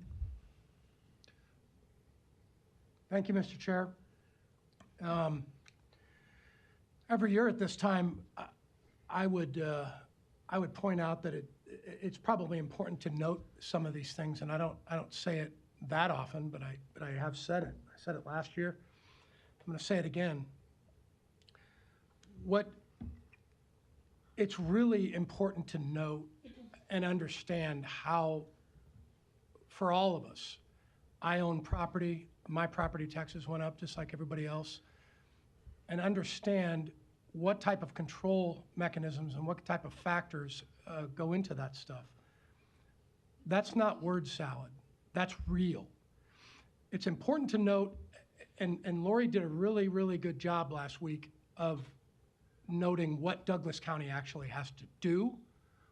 Thank you, Mr. Chair. Every year at this time, I would point out that it's probably important to note some of these things, and I don't say it that often, but I have said it. I said it last year. I'm going to say it again. It's really important to note and understand how, for all of us, I own property, my property taxes went up just like everybody else, and understand what type of control mechanisms and what type of factors go into that stuff. That's not word salad. That's real. It's important to note, and Lori did a really, really good job last week of noting what Douglas County actually has to do,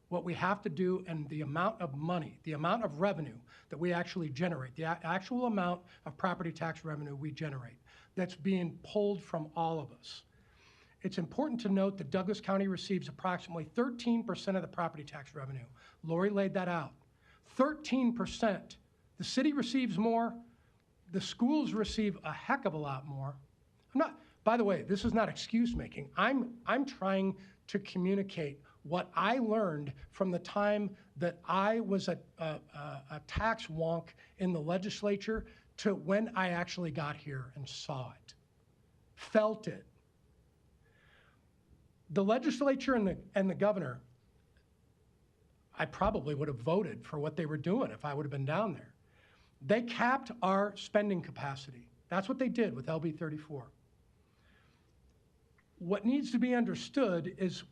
what we have to do, and the amount of money, the amount of revenue that we actually generate, the actual amount of property tax revenue we generate that's being pulled from all of us. It's important to note that Douglas County receives approximately 13% of the property tax revenue. Lori laid that out. 13%. The city receives more. The schools receive a heck of a lot more. By the way, this is not excuse making. I'm trying to communicate what I learned from the time that I was a tax wonk in the legislature to when I actually got here and saw it, felt it. The legislature and the governor, I probably would have voted for what they were doing if I would have been down there. They capped our spending capacity. That's what they did with LB 34. What needs to be understood is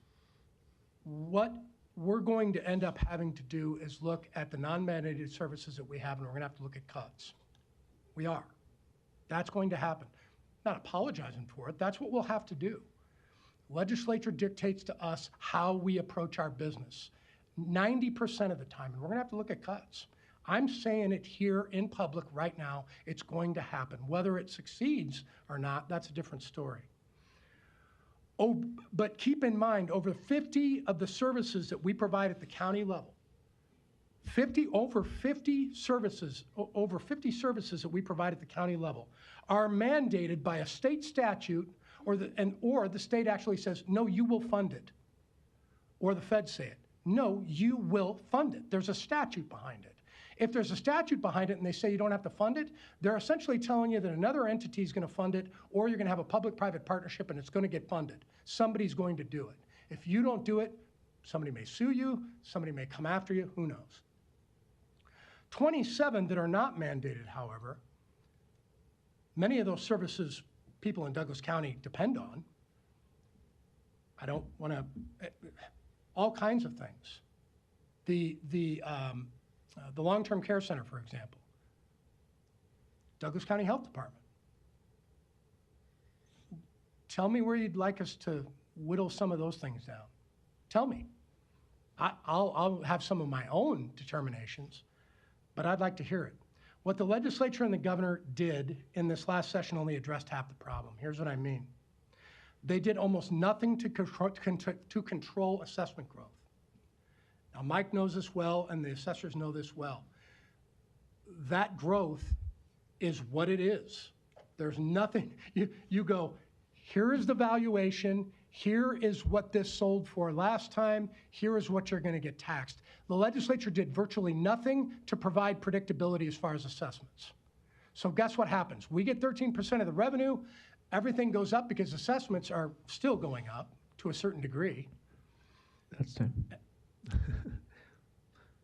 what we're going to end up having to do is look at the non-mandated services that we have, and we're going to have to look at cuts. We are. That's going to happen. Not apologizing for it. That's what we'll have to do. Legislature dictates to us how we approach our business 90% of the time, and we're going to have to look at cuts. I'm saying it here in public right now. It's going to happen. Whether it succeeds or not, that's a different story. Oh, but keep in mind, over 50 of the services that we provide at the county level, over 50 services that we provide at the county level are mandated by a state statute, or the state actually says, no, you will fund it. Or the feds say it. No, you will fund it. There's a statute behind it. If there's a statute behind it and they say you don't have to fund it, they're essentially telling you that another entity is going to fund it, or you're going to have a public-private partnership and it's going to get funded. Somebody's going to do it. If you don't do it, somebody may sue you, somebody may come after you, who knows? 27 that are not mandated, however, many of those services people in Douglas County depend on. I don't want to, all kinds of things. The long-term care center, for example, Douglas County Health Department. Tell me where you'd like us to whittle some of those things down. Tell me. I'll have some of my own determinations, but I'd like to hear it. What the legislature and the governor did in this last session only addressed half the problem. Here's what I mean. They did almost nothing to control assessment growth. Now, Mike knows this well, and the assessors know this well. That growth is what it is. There's nothing, you go, here is the valuation, here is what this sold for last time, here is what you're going to get taxed. The legislature did virtually nothing to provide predictability as far as assessments. So guess what happens? We get 13% of the revenue, everything goes up because assessments are still going up to a certain degree. That's time.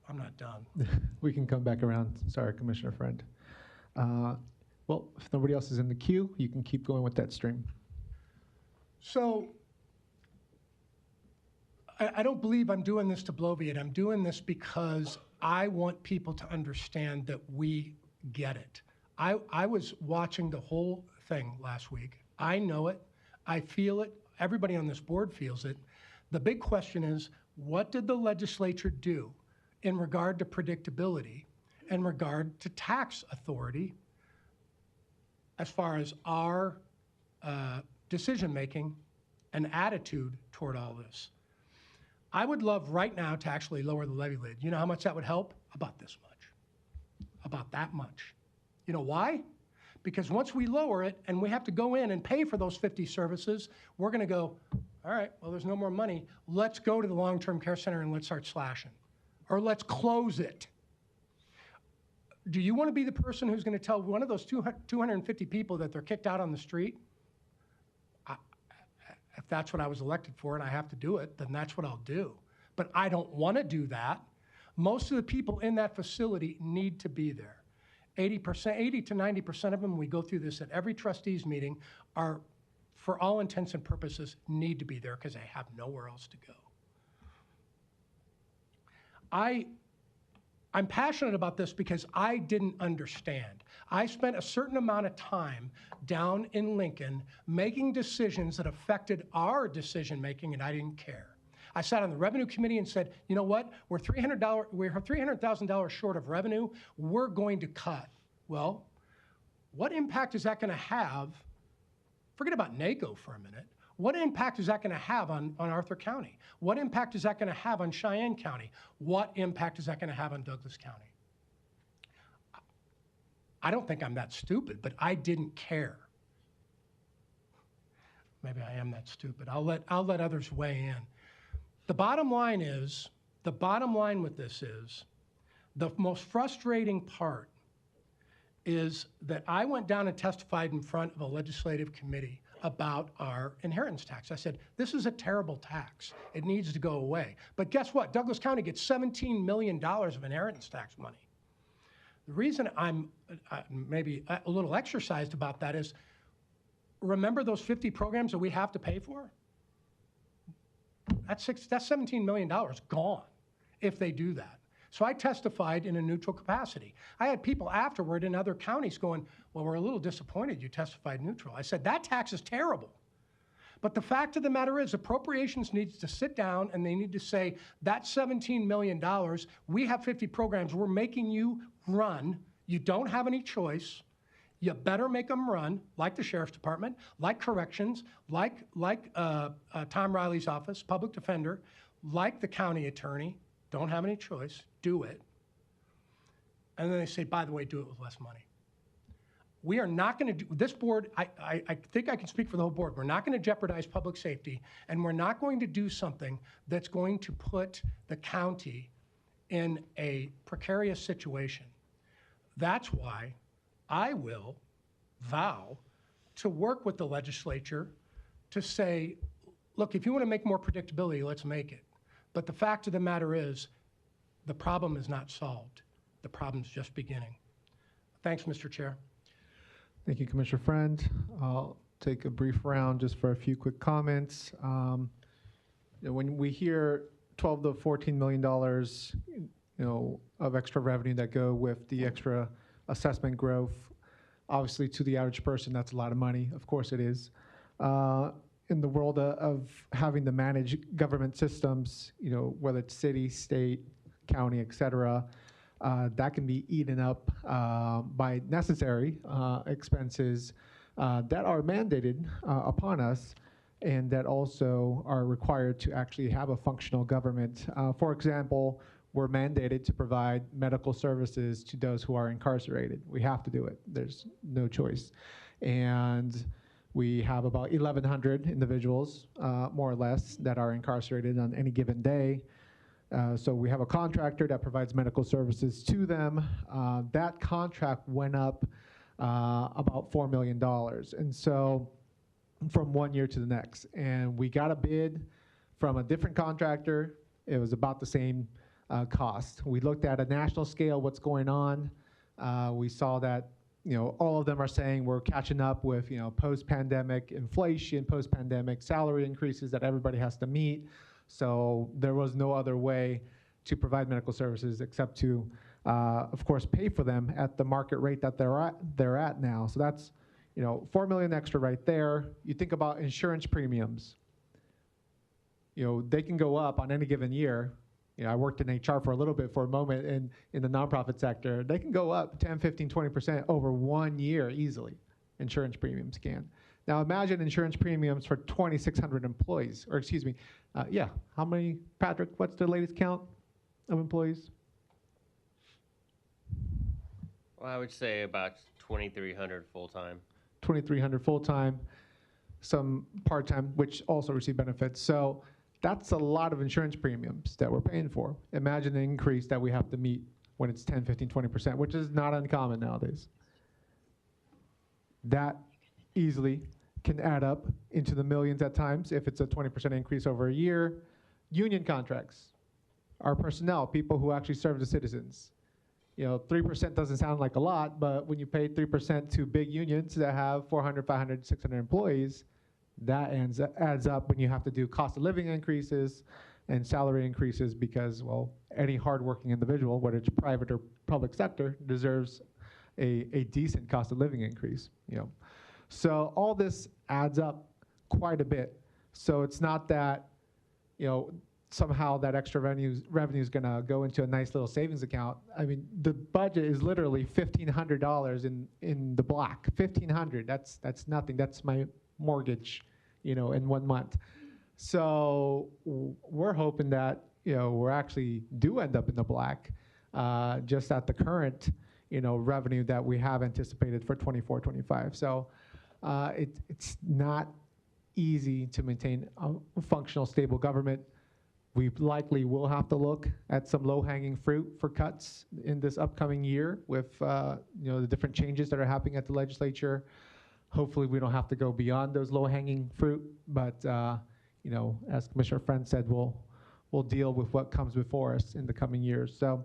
I'm not done. We can come back around. Sorry, Commissioner Friend. Well, if nobody else is in the queue, you can keep going with that stream. So I don't believe I'm doing this to bloviate. I'm doing this because I want people to understand that we get it. I was watching the whole thing last week. I know it. I feel it. Everybody on this board feels it. The big question is, what did the legislature do in regard to predictability, in regard to tax authority, as far as our decision-making and attitude toward all this? I would love right now to actually lower the levy lid. You know how much that would help? About this much. About that much. You know why? Because once we lower it and we have to go in and pay for those 50 services, we're going to go, all right, well, there's no more money. Let's go to the long-term care center and let's start slashing. Or let's close it. Do you want to be the person who's going to tell one of those 250 people that they're kicked out on the street? If that's what I was elected for and I have to do it, then that's what I'll do. But I don't want to do that. Most of the people in that facility need to be there. 80 to 90% of them, we go through this at every trustees meeting, are, for all intents and purposes, need to be there because they have nowhere else to go. I'm passionate about this because I didn't understand. I spent a certain amount of time down in Lincoln making decisions that affected our decision-making, and I didn't care. I sat on the revenue committee and said, you know what, we're $300,000 short of revenue, we're going to cut. Well, what impact is that going to have? Forget about NACO for a minute. What impact is that going to have on Arthur County? What impact is that going to have on Cheyenne County? What impact is that going to have on Douglas County? I don't think I'm that stupid, but I didn't care. Maybe I am that stupid. I'll let others weigh in. The bottom line with this is, the most frustrating part is that I went down and testified in front of a legislative committee about our inheritance tax. I said, this is a terrible tax. It needs to go away. But guess what? Douglas County gets $17 million of inheritance tax money. The reason I'm maybe a little exercised about that is, remember those 50 programs that we have to pay for? That's $17 million gone if they do that. So I testified in a neutral capacity. I had people afterward in other counties going, well, we're a little disappointed you testified neutral. I said, that tax is terrible. But the fact of the matter is, appropriations needs to sit down and they need to say, that $17 million, we have 50 programs, we're making you run, you don't have any choice, you better make them run, like the Sheriff's Department, like Corrections, like Tom Riley's office, Public Defender, like the County Attorney, don't have any choice, do it. And then they say, by the way, do it with less money. We are not going to do, this board, I think I can speak for the whole board, we're not going to jeopardize public safety, and we're not going to do something that's going to put the county in a precarious situation. That's why I will vow to work with the legislature to say, look, if you want to make more predictability, let's make it. But the fact of the matter is, the problem is not solved. The problem's just beginning. Thanks, Mr. Chair. Thank you, Commissioner Friend. I'll take a brief round just for a few quick comments. When we hear $12 to $14 million, of extra revenue that go with the extra assessment growth, obviously to the average person, that's a lot of money. Of course it is. In the world of having to manage government systems, whether it's city, state, county, et cetera, that can be eaten up by necessary expenses that are mandated upon us and that also are required to actually have a functional government. For example, we're mandated to provide medical services to those who are incarcerated. We have to do it. There's no choice. And we have about 1,100 individuals, more or less, that are incarcerated on any given day. So we have a contractor that provides medical services to them. That contract went up about $4 million. And so from one year to the next. And we got a bid from a different contractor. It was about the same cost. We looked at a national scale, what's going on. We saw that all of them are saying we're catching up with, post-pandemic inflation, post-pandemic salary increases that everybody has to meet. So there was no other way to provide medical services except to, of course, pay for them at the market rate that they're at now. So that's, $4 million extra right there. You think about insurance premiums. They can go up on any given year. I worked in HR for a little bit for a moment in the nonprofit sector. They can go up 10, 15, 20% over 1 year easily. Insurance premiums can. Now imagine insurance premiums for 2,600 employees, or excuse me, how many, Patrick, what's the latest count of employees? Well, I would say about 2,300 full-time. 2,300 full-time, some part-time, which also receive benefits. So that's a lot of insurance premiums that we're paying for. Imagine the increase that we have to meet when it's 10, 15, 20%, which is not uncommon nowadays. That easily can add up into the millions at times if it's a 20% increase over a year. Union contracts, our personnel, people who actually serve the citizens. 3% doesn't sound like a lot, but when you pay 3% to big unions that have 400, 500, 600 employees, that adds up when you have to do cost of living increases and salary increases because, well, any hardworking individual, whether it's private or public sector, deserves a decent cost of living increase. So all this adds up quite a bit. So it's not that, somehow that extra revenue is going to go into a nice little savings account. I mean, the budget is literally $1,500 in the black. $1,500. That's nothing. That's my mortgage, in 1 month. So we're hoping that we're actually do end up in the black, just at the current revenue that we have anticipated for 24, 25. So it's not easy to maintain a functional, stable government. We likely will have to look at some low-hanging fruit for cuts in this upcoming year with the different changes that are happening at the legislature. Hopefully, we don't have to go beyond those low-hanging fruit, but as Commissioner Friend said, we'll deal with what comes before us in the coming years. So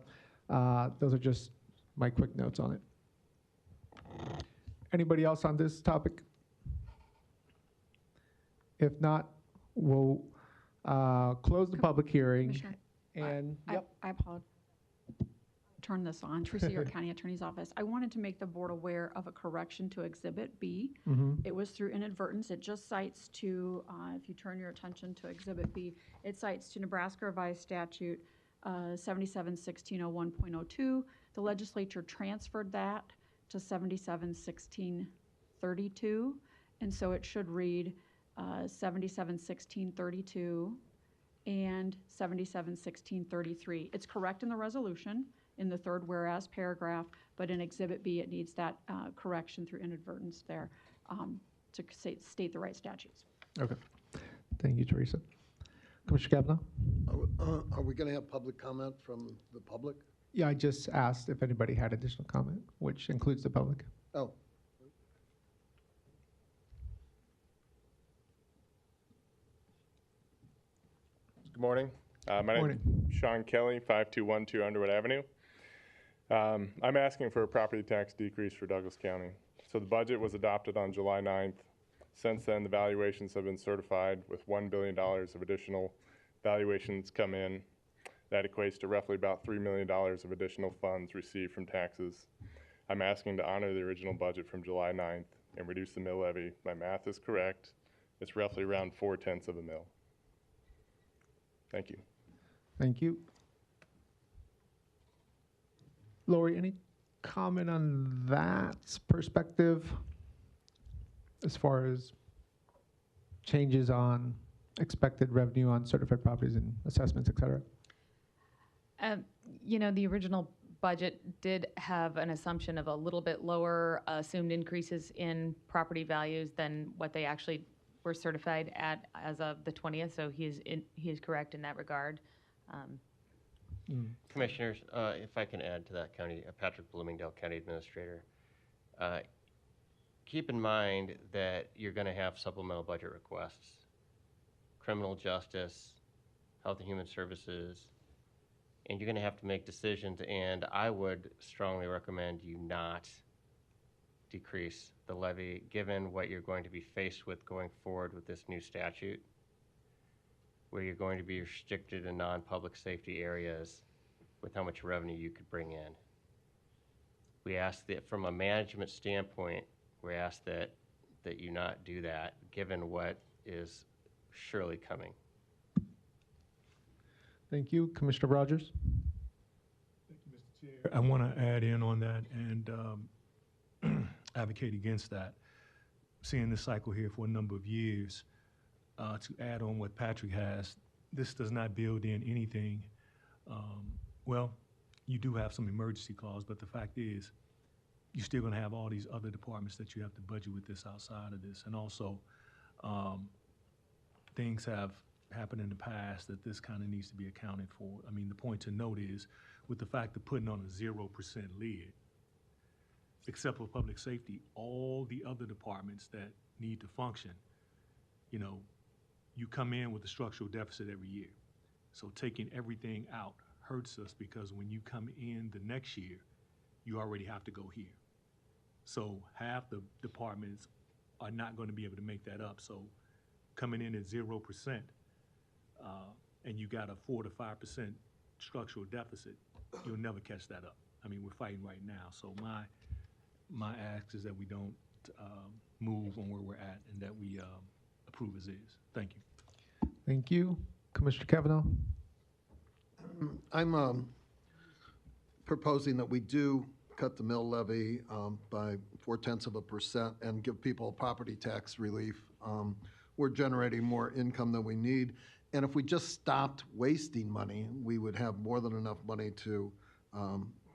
those are just my quick notes on it. Anybody else on this topic? If not, we'll close the public hearing. Commissioner, And I apologize. Turn this on. Teresa York County Attorney's Office. I wanted to make the board aware of a correction to Exhibit B. It was through inadvertence. It just cites to, if you turn your attention to Exhibit B, it cites to Nebraska Revised Statute 77-1601.02. The legislature transferred that to 77-1632, and so it should read 77-1632 and 77-1633. It's correct in the resolution in the third whereas paragraph, but in Exhibit B, it needs that correction through inadvertence there to state the right statutes. Okay. Thank you, Teresa. Commissioner Kavanaugh? Are we going to have public comment from the public? Yeah, I just asked if anybody had additional comment, which includes the public. Oh. Good morning. My name is Sean Kelly, 5212 Underwood Avenue. I'm asking for a property tax decrease for Douglas County. So the budget was adopted on July 9th. Since then, the valuations have been certified with $1 billion of additional valuations come in. That equates to roughly about $3 million of additional funds received from taxes. I'm asking to honor the original budget from July 9th and reduce the mill levy. My math is correct. It's roughly around 0.4 of a mill. Thank you. Thank you. Lori, any comment on that perspective as far as changes on expected revenue on certified properties and assessments, et cetera? The original budget did have an assumption of a little bit lower assumed increases in property values than what they actually were certified at as of the 20th, so he is correct in that regard. Commissioners, if I can add to that, Patrick Bloomingdale, County Administrator. Keep in mind that you're going to have supplemental budget requests. Criminal justice, health and human services, and you're going to have to make decisions, and I would strongly recommend you not decrease the levy given what you're going to be faced with going forward with this new statute, where you're going to be restricted in non-public safety areas with how much revenue you could bring in. We ask that from a management standpoint, we ask that you not do that given what is surely coming. Thank you. Commissioner Rogers? Thank you, Mr. Chair. I want to add in on that and advocate against that. Seeing this cycle here for a number of years, to add on what Patrick has, this does not build in anything. Well, you do have some emergency clause, but the fact is, you're still gonna have all these other departments that you have to budget with this outside of this. And also, things have happened in the past that this kind of needs to be accounted for. I mean, the point to note is, with the fact of putting on a 0% lid, except for public safety, all the other departments that need to function, you know, you come in with a structural deficit every year. So taking everything out hurts us because when you come in the next year, you already have to go here. So half the departments are not going to be able to make that up. So coming in at 0%, and you got a 4 to 5% structural deficit, you'll never catch that up. I mean, we're fighting right now. So my ask is that we don't move on where we're at and that we approve as is. Thank you. Thank you. Commissioner Kavanaugh? I'm proposing that we do cut the mill levy by 0.4% and give people property tax relief. We're generating more income than we need. And if we just stopped wasting money, we would have more than enough money to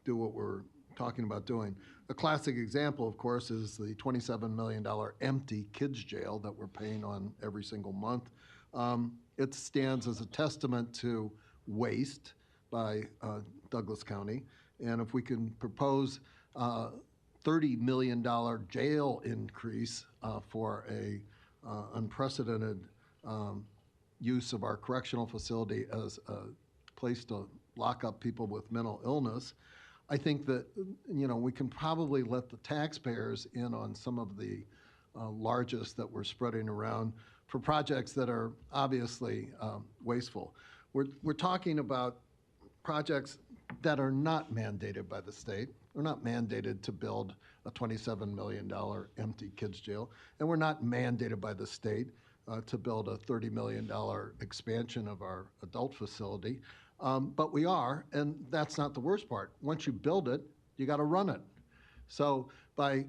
do what we're talking about doing. A classic example, of course, is the $27 million empty kids jail that we're paying on every single month. It stands as a testament to waste by Douglas County. And if we can propose $30 million jail increase for a unprecedented use of our correctional facility as a place to lock up people with mental illness, I think that, you know, we can probably let the taxpayers in on some of the largest that we're spreading around for projects that are obviously wasteful. We're talking about projects that are not mandated by the state. We're not mandated to build a $27 million empty kids jail, and we're not mandated by the state to build a $30 million expansion of our adult facility. But we are, and that's not the worst part. Once you build it, you got to run it. So by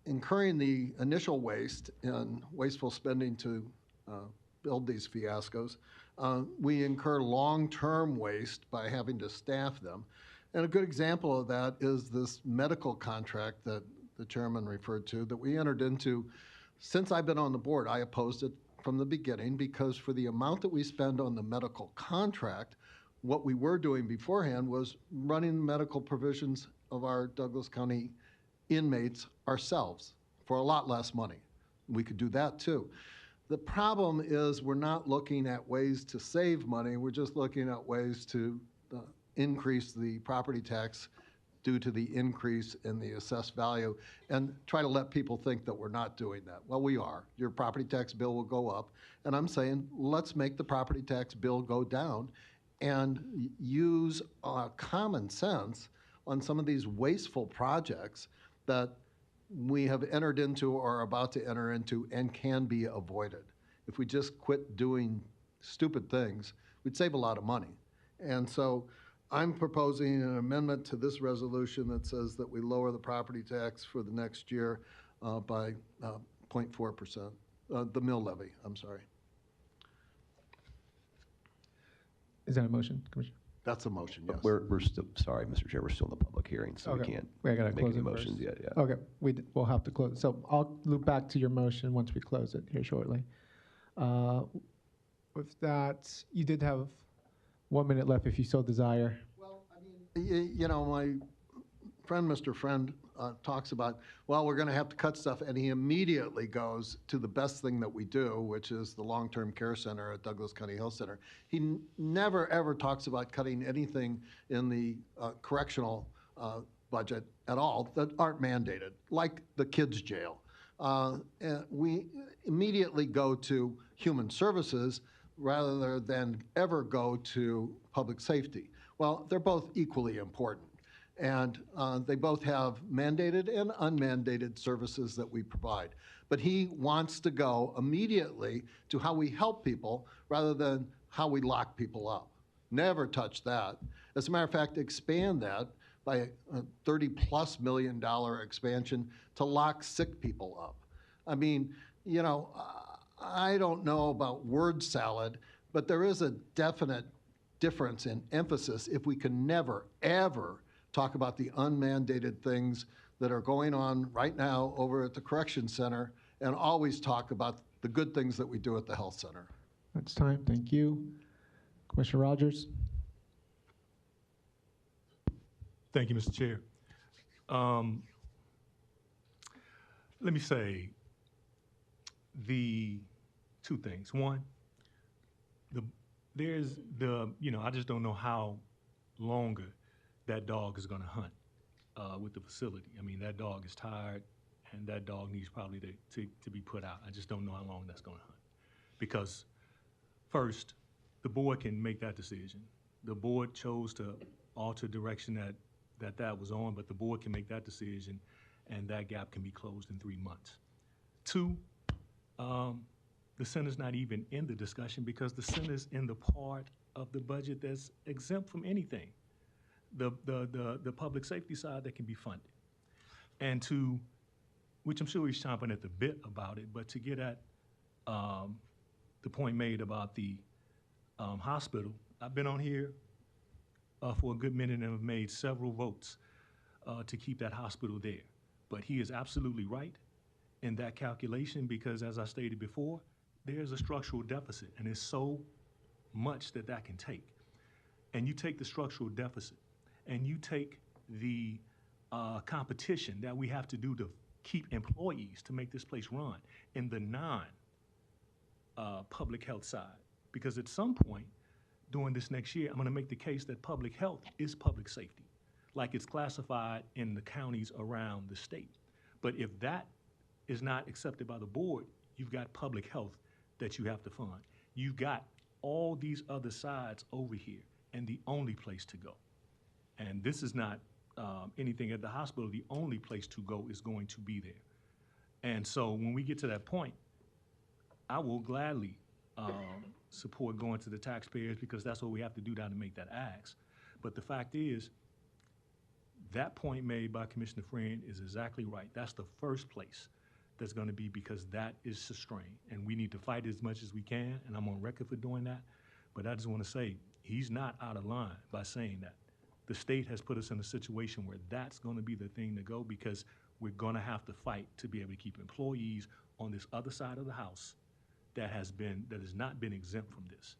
incurring the initial waste and wasteful spending to build these fiascos, we incur long-term waste by having to staff them. And a good example of that is this medical contract that the chairman referred to that we entered into. Since I've been on the board, I opposed it from the beginning because for the amount that we spend on the medical contract, what we were doing beforehand was running medical provisions of our Douglas County inmates ourselves for a lot less money. We could do that too. The problem is we're not looking at ways to save money. We're just looking at ways to increase the property tax due to the increase in the assessed value and try to let people think that we're not doing that. Well, we are. Your property tax bill will go up. And I'm saying, let's make the property tax bill go down and use common sense on some of these wasteful projects that we have entered into or are about to enter into and can be avoided. If we just quit doing stupid things, we'd save a lot of money. And so I'm proposing an amendment to this resolution that says that we lower the property tax for the next year by 0.4%, the mill levy, I'm sorry. Is that a motion, Commissioner? That's a motion, yes. We're still, sorry, Mr. Chair, we're still in the public hearing, so we Okay. can't We gotta make close any it motions first. yet, yeah. Okay, we'll have to close. So I'll loop back to your motion once we close it here shortly. With that, you did have 1 minute left if you so desire. Well, I mean, you know, my friend, Mr. Friend, talks about, well, we're going to have to cut stuff, and he immediately goes to the best thing that we do, which is the long-term care center at Douglas County Health Center. He never, ever talks about cutting anything in the correctional budget at all that aren't mandated, like the kids' jail. And we immediately go to human services rather than ever go to public safety. Well, they're both equally important. And they both have mandated and unmandated services that we provide. But he wants to go immediately to how we help people rather than how we lock people up. Never touch that. As a matter of fact, expand that by a $30+ million expansion to lock sick people up. I mean, you know, I don't know about word salad, but there is a definite difference in emphasis if we can never, ever talk about the unmandated things that are going on right now over at the Correction Center and always talk about the good things that we do at the health center. That's time. Thank you. Commissioner Rogers? Thank you, Mr. Chair. Let me say the two things. One, I just don't know how longer that dog is going to hunt with the facility. I mean, that dog is tired, and that dog needs probably to be put out. I just don't know how long that's going to hunt. Because first, the board can make that decision. The board chose to alter direction that was on, but the board can make that decision, and that gap can be closed in 3 months. Two, the center's not even in the discussion because the center's in the part of the budget that's exempt from anything. The public safety side that can be funded. And which I'm sure he's chomping at the bit about it, but to get at the point made about the hospital, I've been on here for a good minute and have made several votes to keep that hospital there. But he is absolutely right in that calculation because, as I stated before, there's a structural deficit, and it's so much that can take. And you take the structural deficit, and you take the competition that we have to do to keep employees to make this place run in the non-public health side. Because at some point during this next year, I'm going to make the case that public health is public safety, like it's classified in the counties around the state. But if that is not accepted by the board, you've got public health that you have to fund. You've got all these other sides over here, and the only place to go. And this is not anything at the hospital. The only place to go is going to be there. And so when we get to that point, I will gladly support going to the taxpayers because that's what we have to do now to make that ask. But the fact is, that point made by Commissioner Friend is exactly right. That's the first place that's going to be because that is sustained. And we need to fight as much as we can, and I'm on record for doing that. But I just want to say, he's not out of line by saying that. The state has put us in a situation where that's going to be the thing to go because we're going to have to fight to be able to keep employees on this other side of the house that has not been exempt from this.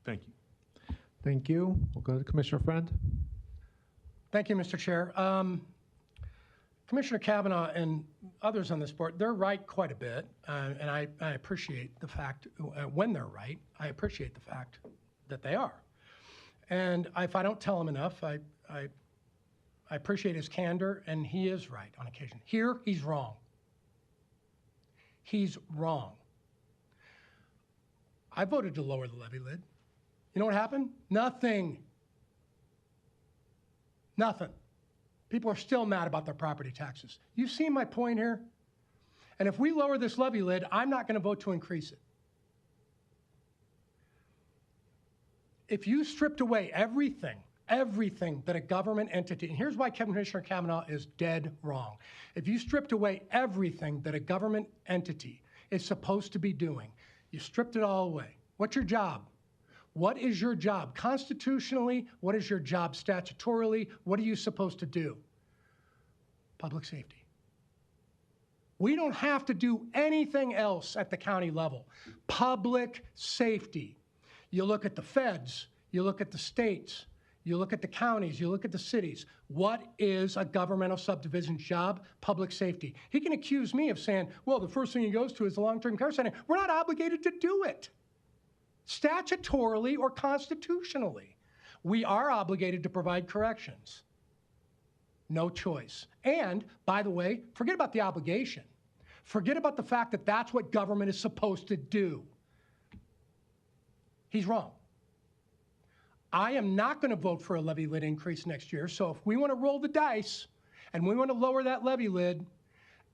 Thank you. Thank you. We'll go to Commissioner Friend. Thank you, Mr. Chair. Commissioner Kavanaugh and others on this board, they're right quite a bit, and I appreciate the fact, when they're right, I appreciate the fact that they are. And if I don't tell him enough, I appreciate his candor, and he is right on occasion. Here, he's wrong. He's wrong. I voted to lower the levy lid. You know what happened? Nothing. Nothing. People are still mad about their property taxes. You see my point here? And if we lower this levy lid, I'm not going to vote to increase it. If you stripped away everything that a government entity, and here's why Commissioner Kavanaugh is dead wrong. If you stripped away everything that a government entity is supposed to be doing, you stripped it all away. What's your job? What is your job? Constitutionally, what is your job statutorily? What are you supposed to do? Public safety. We don't have to do anything else at the county level. Public safety. You look at the feds, you look at the states, you look at the counties, you look at the cities. What is a governmental subdivision's job? Public safety. He can accuse me of saying, well, the first thing he goes to is the long-term care center. We're not obligated to do it. Statutorily or constitutionally, we are obligated to provide corrections. No choice. And, by the way, forget about the obligation. Forget about the fact that that's what government is supposed to do. He's wrong. I am not going to vote for a levy lid increase next year. So if we want to roll the dice and we want to lower that levy lid,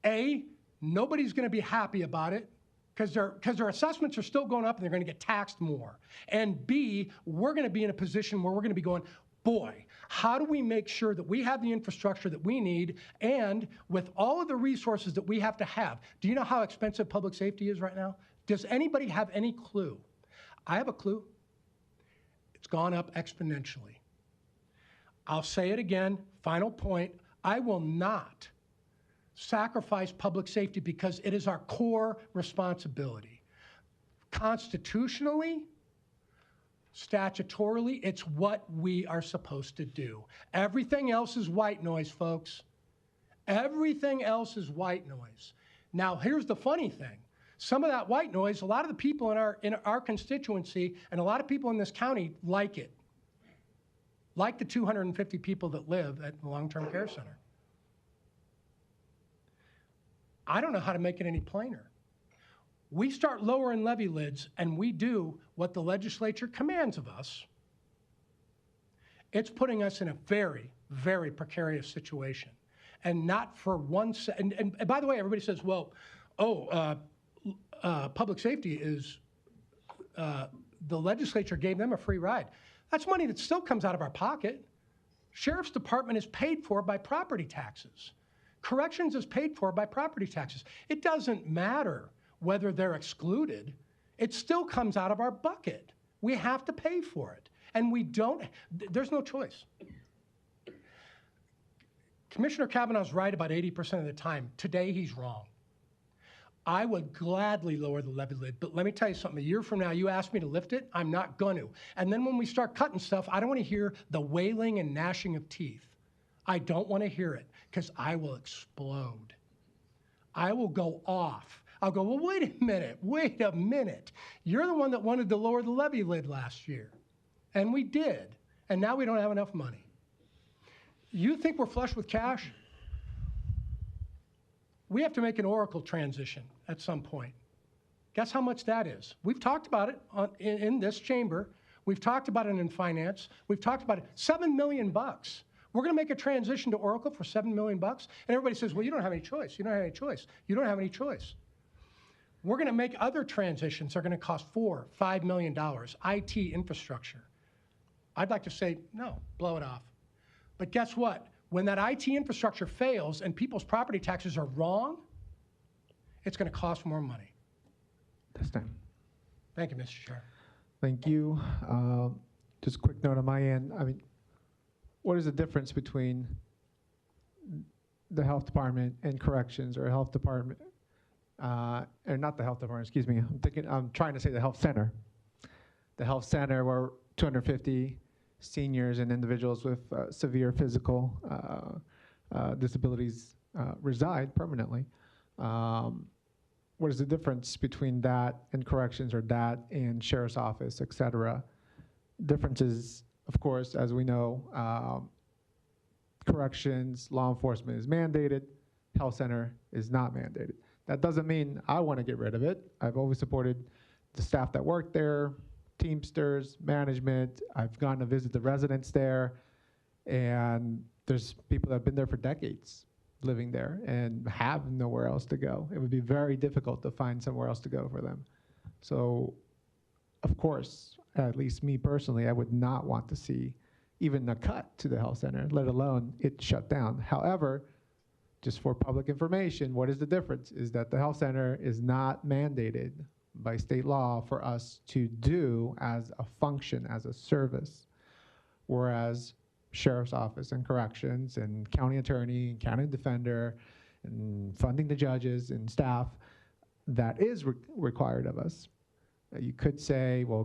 A, nobody's going to be happy about it because their assessments are still going up and they're going to get taxed more. And B, we're going to be in a position where we're going to be going, boy, how do we make sure that we have the infrastructure that we need and with all of the resources that we have to have? Do you know how expensive public safety is right now? Does anybody have any clue? I have a clue. It's gone up exponentially. I'll say it again, final point. I will not sacrifice public safety because it is our core responsibility. Constitutionally, statutorily, it's what we are supposed to do. Everything else is white noise, folks. Everything else is white noise. Now, here's the funny thing. Some of that white noise, a lot of the people in our constituency and a lot of people in this county like it. Like the 250 people that live at the long-term care center. I don't know how to make it any plainer. We start lowering levy lids and we do what the legislature commands of us. It's putting us in a very, very precarious situation. And not for one second. And by the way, everybody says, well, public safety is, the legislature gave them a free ride. That's money that still comes out of our pocket. Sheriff's Department is paid for by property taxes. Corrections is paid for by property taxes. It doesn't matter whether they're excluded. It still comes out of our bucket. We have to pay for it. And we don't, there's no choice. Commissioner Kavanaugh's right about 80% of the time. Today, he's wrong. I would gladly lower the levy lid, but let me tell you something. A year from now, you ask me to lift it, I'm not going to. And then when we start cutting stuff, I don't want to hear the wailing and gnashing of teeth. I don't want to hear it because I will explode. I will go off. I'll go, well, wait a minute. You're the one that wanted to lower the levy lid last year. And we did. And now we don't have enough money. You think we're flush with cash? We have to make an Oracle transition at some point. Guess how much that is? We've talked about it in this chamber. We've talked about it in finance. We've talked about it. $7 million. We're going to make a transition to Oracle for $7 million. And everybody says, well, you don't have any choice. You don't have any choice. You don't have any choice. We're going to make other transitions that are going to cost $4, $5 million. IT infrastructure. I'd like to say, no, blow it off. But guess what? When that IT infrastructure fails and people's property taxes are wrong, it's going to cost more money. This time. Thank you, Mr. Chair. Thank you. Just a quick note on my end. I mean, what is the difference between the health department and corrections, or health department, or not the health department, excuse me. I'm trying to say the health center. The health center where 250 seniors and individuals with severe physical disabilities reside permanently. What is the difference between that and corrections, or that and sheriff's office, et cetera? Differences, of course, as we know, corrections, law enforcement is mandated, health center is not mandated. That doesn't mean I want to get rid of it. I've always supported the staff that work there, Teamsters, management. I've gone to visit the residents there, and there's people that have been there for decades living there and have nowhere else to go. It would be very difficult to find somewhere else to go for them. So, of course, at least me personally, I would not want to see even a cut to the health center, let alone it shut down. However, just for public information, what is the difference? Is that the health center is not mandated by state law for us to do as a function, as a service, whereas sheriff's office and corrections and county attorney and county defender and funding the judges and staff, that is required of us. You could say, well,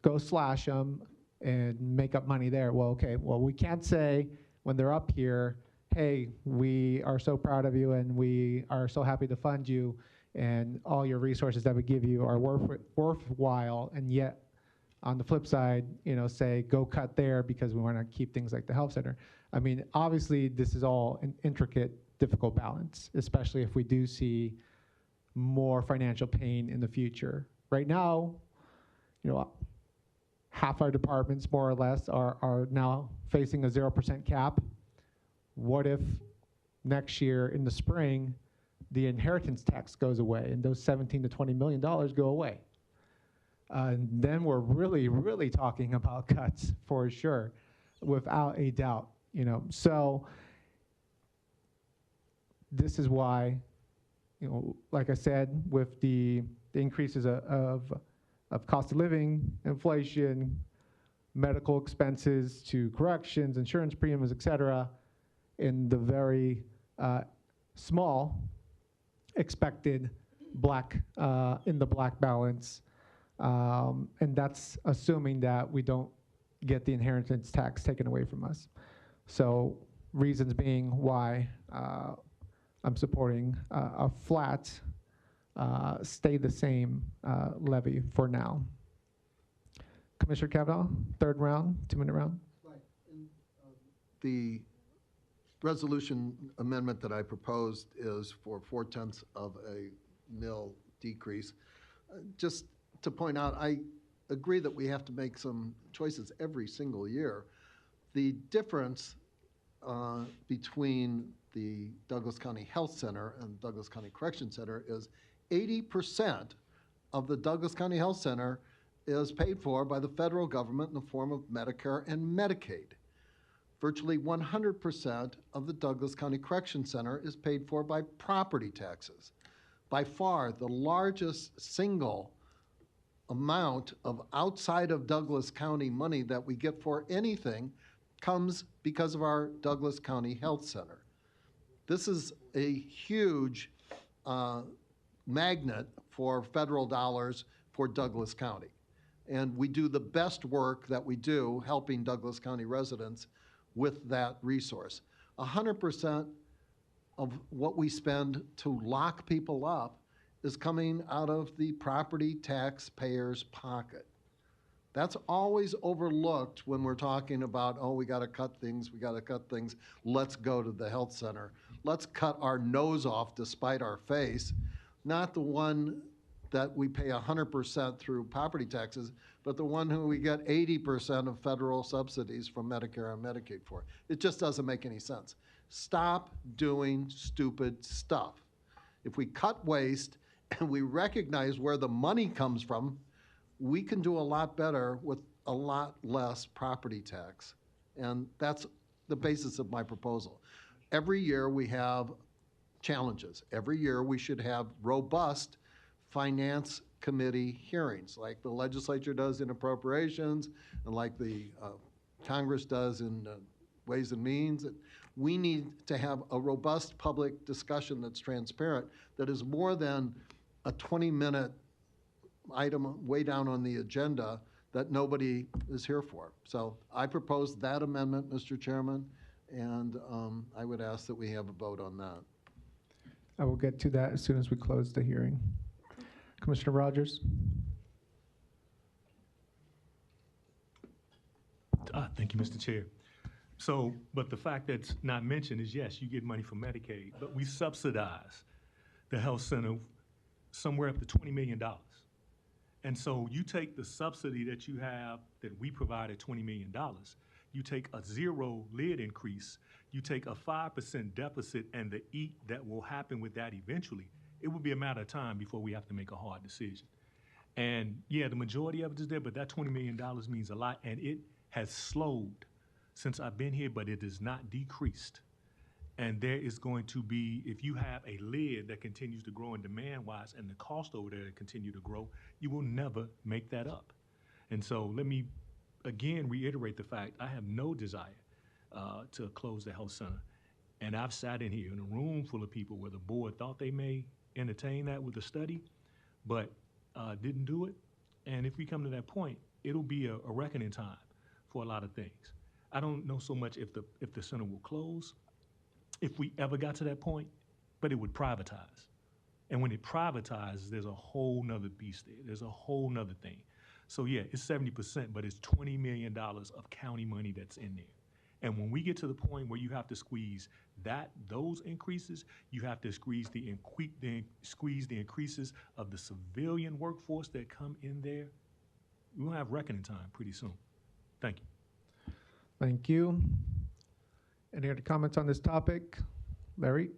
go slash them and make up money there. Well, okay, well, we can't say when they're up here, hey, we are so proud of you and we are so happy to fund you, and all your resources that we give you are worthwhile, and yet on the flip side, say go cut there because we want to keep things like the health center. I mean, obviously this is all an intricate, difficult balance, especially if we do see more financial pain in the future. Right now, half our departments more or less are now facing a 0% cap. What if next year in the spring, the inheritance tax goes away and those $17 to $20 million go away? And then we're really, really talking about cuts for sure, without a doubt. So this is why, like I said, with the increases of cost of living, inflation, medical expenses to corrections, insurance premiums, et cetera, in the very small expected black, in the black balance. And that's assuming that we don't get the inheritance tax taken away from us. So reasons being why I'm supporting a flat, stay the same levy for now. Commissioner Kavanaugh, third round, 2-minute round. The resolution amendment that I proposed is for 0.4 of a mil decrease. Just to point out, I agree that we have to make some choices every single year. The difference between the Douglas County Health Center and Douglas County Correction Center is 80% of the Douglas County Health Center is paid for by the federal government in the form of Medicare and Medicaid. Virtually 100% of the Douglas County Correction Center is paid for by property taxes. By far, the largest single amount of outside of Douglas County money that we get for anything comes because of our Douglas County Health Center. This is a huge magnet for federal dollars for Douglas County. And we do the best work that we do helping Douglas County residents with that resource. 100% of what we spend to lock people up is coming out of the property taxpayer's pocket. That's always overlooked when we're talking about, oh, we gotta cut things, let's go to the health center. Let's cut our nose off despite our face, not the one that we pay 100% through property taxes, but the one who we get 80% of federal subsidies from Medicare and Medicaid for. It just doesn't make any sense. Stop doing stupid stuff. If we cut waste and we recognize where the money comes from, we can do a lot better with a lot less property tax. And that's the basis of my proposal. Every year we have challenges. Every year we should have robust finance committee hearings, like the legislature does in appropriations and like the Congress does in Ways and Means. We need to have a robust public discussion that's transparent, that is more than a 20-minute item way down on the agenda that nobody is here for. So I propose that amendment, Mr. Chairman, and I would ask that we have a vote on that. I will get to that as soon as we close the hearing. Commissioner Rogers? Thank you, Mr. Chair. So, but the fact that's not mentioned is, yes, you get money from Medicaid, but we subsidize the health center somewhere up to $20 million. And so you take the subsidy that you have, that we provide at $20 million, you take a zero lid increase, you take a 5% deficit, and the eat that will happen with that eventually, it will be a matter of time before we have to make a hard decision. And yeah, the majority of it is there, but that $20 million means a lot, and it has slowed since I've been here, but it has not decreased. And there is going to be, if you have a lid that continues to grow in demand-wise and the cost over there continue to grow, you will never make that up. And so let me again reiterate the fact, I have no desire to close the health center. And I've sat in here in a room full of people where the board thought they may entertain that with a study, but didn't do it. And if we come to that point, it'll be a reckoning time for a lot of things. I don't know so much if the center will close, if we ever got to that point, but it would privatize. And when it privatizes, there's a whole nother beast there. There's a whole nother thing. So yeah, it's 70%, but it's $20 million of county money that's in there. And when we get to the point where you have to squeeze those increases, you have to squeeze the increases of the civilian workforce that come in there, we'll have reckoning time pretty soon. Thank you. Thank you. Any other comments on this topic? Larry?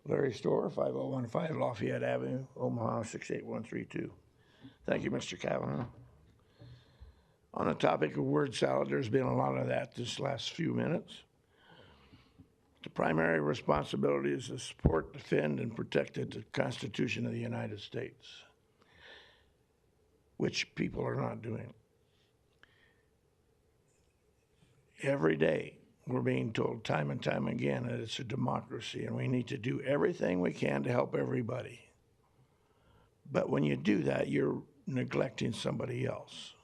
Larry Storr, 5015 Lafayette Avenue, Omaha 68132. Thank you, Mr. Kavanaugh. On the topic of word salad, there's been a lot of that this last few minutes. The primary responsibility is to support, defend, and protect the Constitution of the United States. which people are not doing. Every day, we're being told time and time again that it's a democracy and we need to do everything we can to help everybody. But when you do that, you're neglecting somebody else.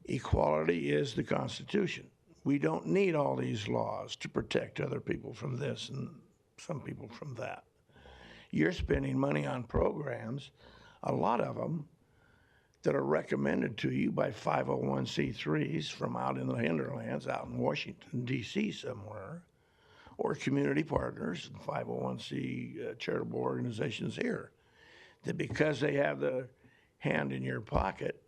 Equality is the Constitution. We don't need all these laws to protect other people from this and some people from that. You're spending money on programs, a lot of them, that are recommended to you by 501c3s from out in the hinterlands, out in Washington, D.C. somewhere, or community partners and 501c charitable organizations here, that because they have the hand in your pocket,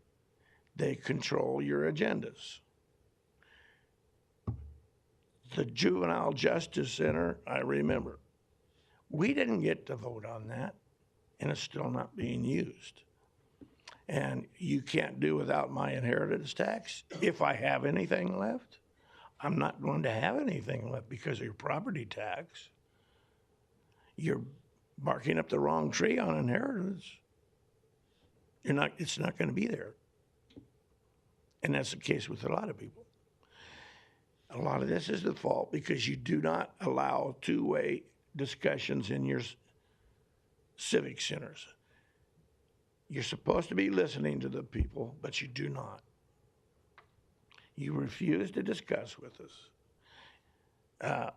they control your agendas. The Juvenile Justice Center, I remember, we didn't get to vote on that, and it's still not being used. And you can't do without my inheritance tax. If I have anything left, I'm not going to have anything left because of your property tax. You're barking up the wrong tree on inheritance. It's not going to be there. And that's the case with a lot of people. A lot of this is the fault because you do not allow two-way discussions in your civic centers. You're supposed to be listening to the people, but you do not. You refuse to discuss with us.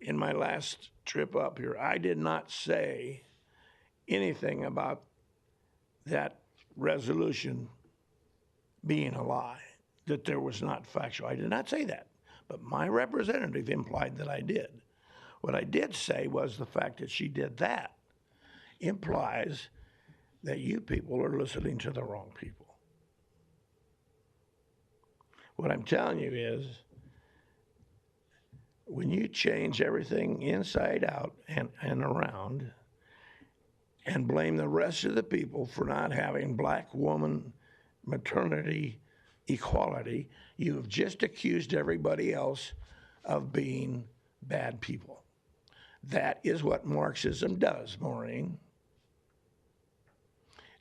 In my last trip up here, I did not say anything about that resolution being a lie, that there was not factual. I did not say that, but my representative implied that I did. What I did say was the fact that she did that implies that you people are listening to the wrong people. What I'm telling you is, when you change everything inside out and around and blame the rest of the people for not having black woman maternity equality, you have just accused everybody else of being bad people. That is what Marxism does, Maureen.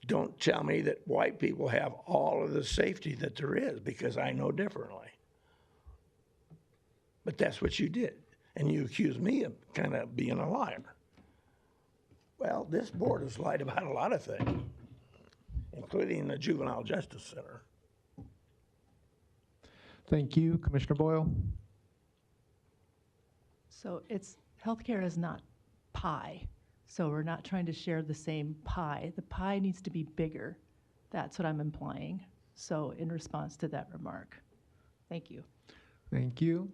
Don't tell me that white people have all of the safety that there is, because I know differently. But that's what you did. And you accuse me of kind of being a liar. Well, this board has lied about a lot of things, including the Juvenile Justice Center. Thank you, Commissioner Boyle. So healthcare is not pie. So we're not trying to share the same pie. The pie needs to be bigger. That's what I'm implying. So in response to that remark, thank you. Thank you.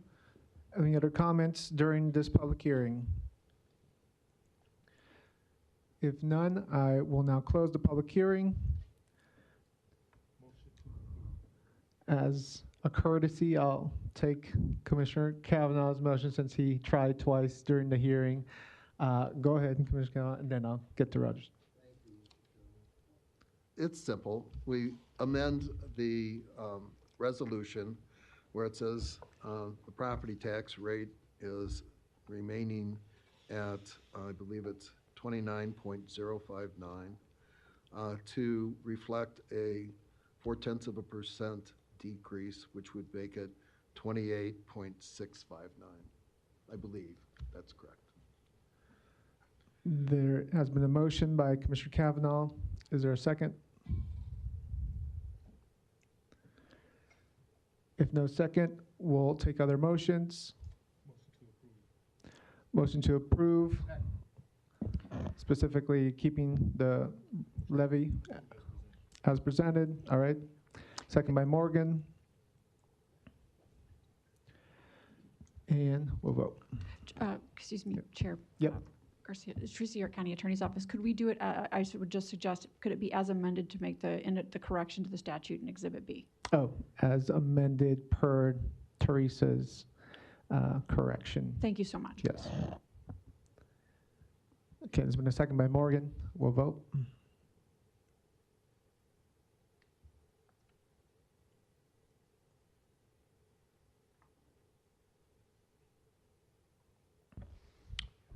Any other comments during this public hearing? If none, I will now close the public hearing. As a courtesy, I'll take Commissioner Kavanaugh's motion since he tried twice during the hearing. Go ahead, Commissioner Kavanaugh, and then I'll get to Rogers. It's simple. We amend the resolution where it says the property tax rate is remaining at, I believe it's 29.059, to reflect a 0.4% decrease, which would make it 28.659. I believe that's correct. There has been a motion by Commissioner Kavanaugh. Is there a second? If no second, we'll take other motions. Motion to approve, specifically keeping the levy as presented. All right. Second by Morgan. And we'll vote. Excuse me, Chair. Yep. Garcia, Teresa, York County Attorney's Office. Could we do it, I would just suggest, could it be as amended to make the correction to the statute in Exhibit B? Oh, as amended per Teresa's correction. Thank you so much. Yes. Okay, there's been a second by Morgan. We'll vote.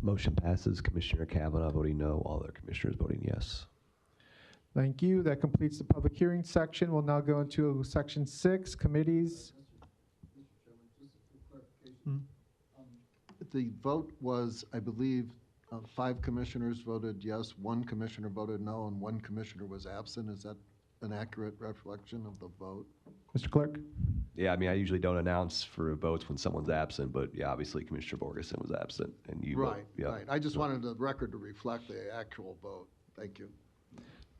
Motion passes. Commissioner Kavanaugh voting no, all other commissioners voting yes. Thank you. That completes the public hearing section. We'll now go into section 6, committees. The vote was, I believe, 5 commissioners voted yes, 1 commissioner voted no, and 1 commissioner was absent. Is that an accurate reflection of the vote? Mr. Clerk? Yeah, I mean, I usually don't announce for votes when someone's absent, but yeah, obviously Commissioner Borgeson was absent, and you. Right, Yeah. right. I just wanted the record to reflect the actual vote. Thank you.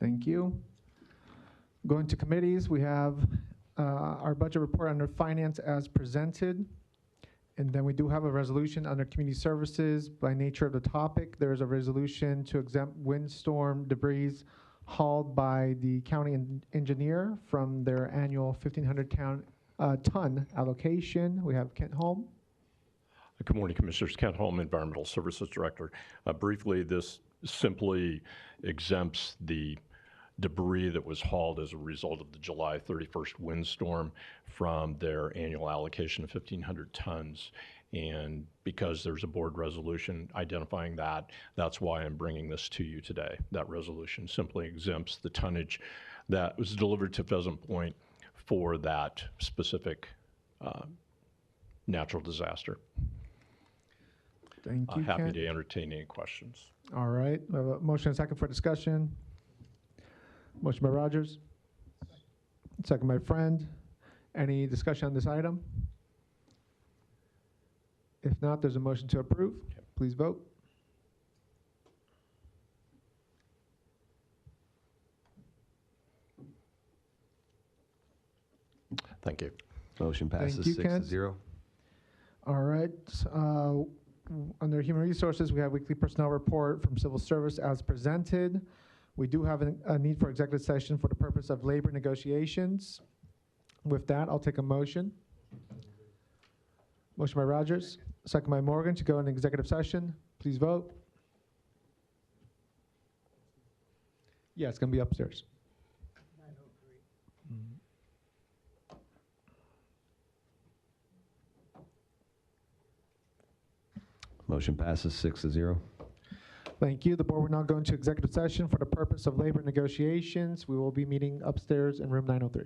Thank you. Going to committees, we have our budget report under finance as presented. And then we do have a resolution under community services. By nature of the topic, there is a resolution to exempt windstorm debris hauled by the county engineer from their annual 1,500 ton allocation. We have Kent Holm. Good morning, Commissioners. Kent Holm, Environmental Services Director. Briefly, this simply exempts the debris that was hauled as a result of the July 31st windstorm from their annual allocation of 1,500 tons. And because there's a board resolution identifying that, that's why I'm bringing this to you today. That resolution simply exempts the tonnage that was delivered to Pheasant Point for that specific natural disaster. Thank you, Happy Kent. to entertain any questions. All right, we have a motion and a second for discussion. Motion by Rogers. Second by Friend. Any discussion on this item? If not, there's a motion to approve. Please vote. Thank you. Motion passes Thank you, 6 to Kent. 0. All right. Under Human Resources, we have weekly personnel report from Civil Service as presented. We do have a need for executive session for the purpose of labor negotiations. With that, I'll take a motion. Motion by Rogers, second by Morgan to go in executive session. Please vote. Yeah, it's going to be upstairs. Motion passes 6 to 0. Thank you. The board will now go into executive session for the purpose of labor negotiations. We will be meeting upstairs in room 903.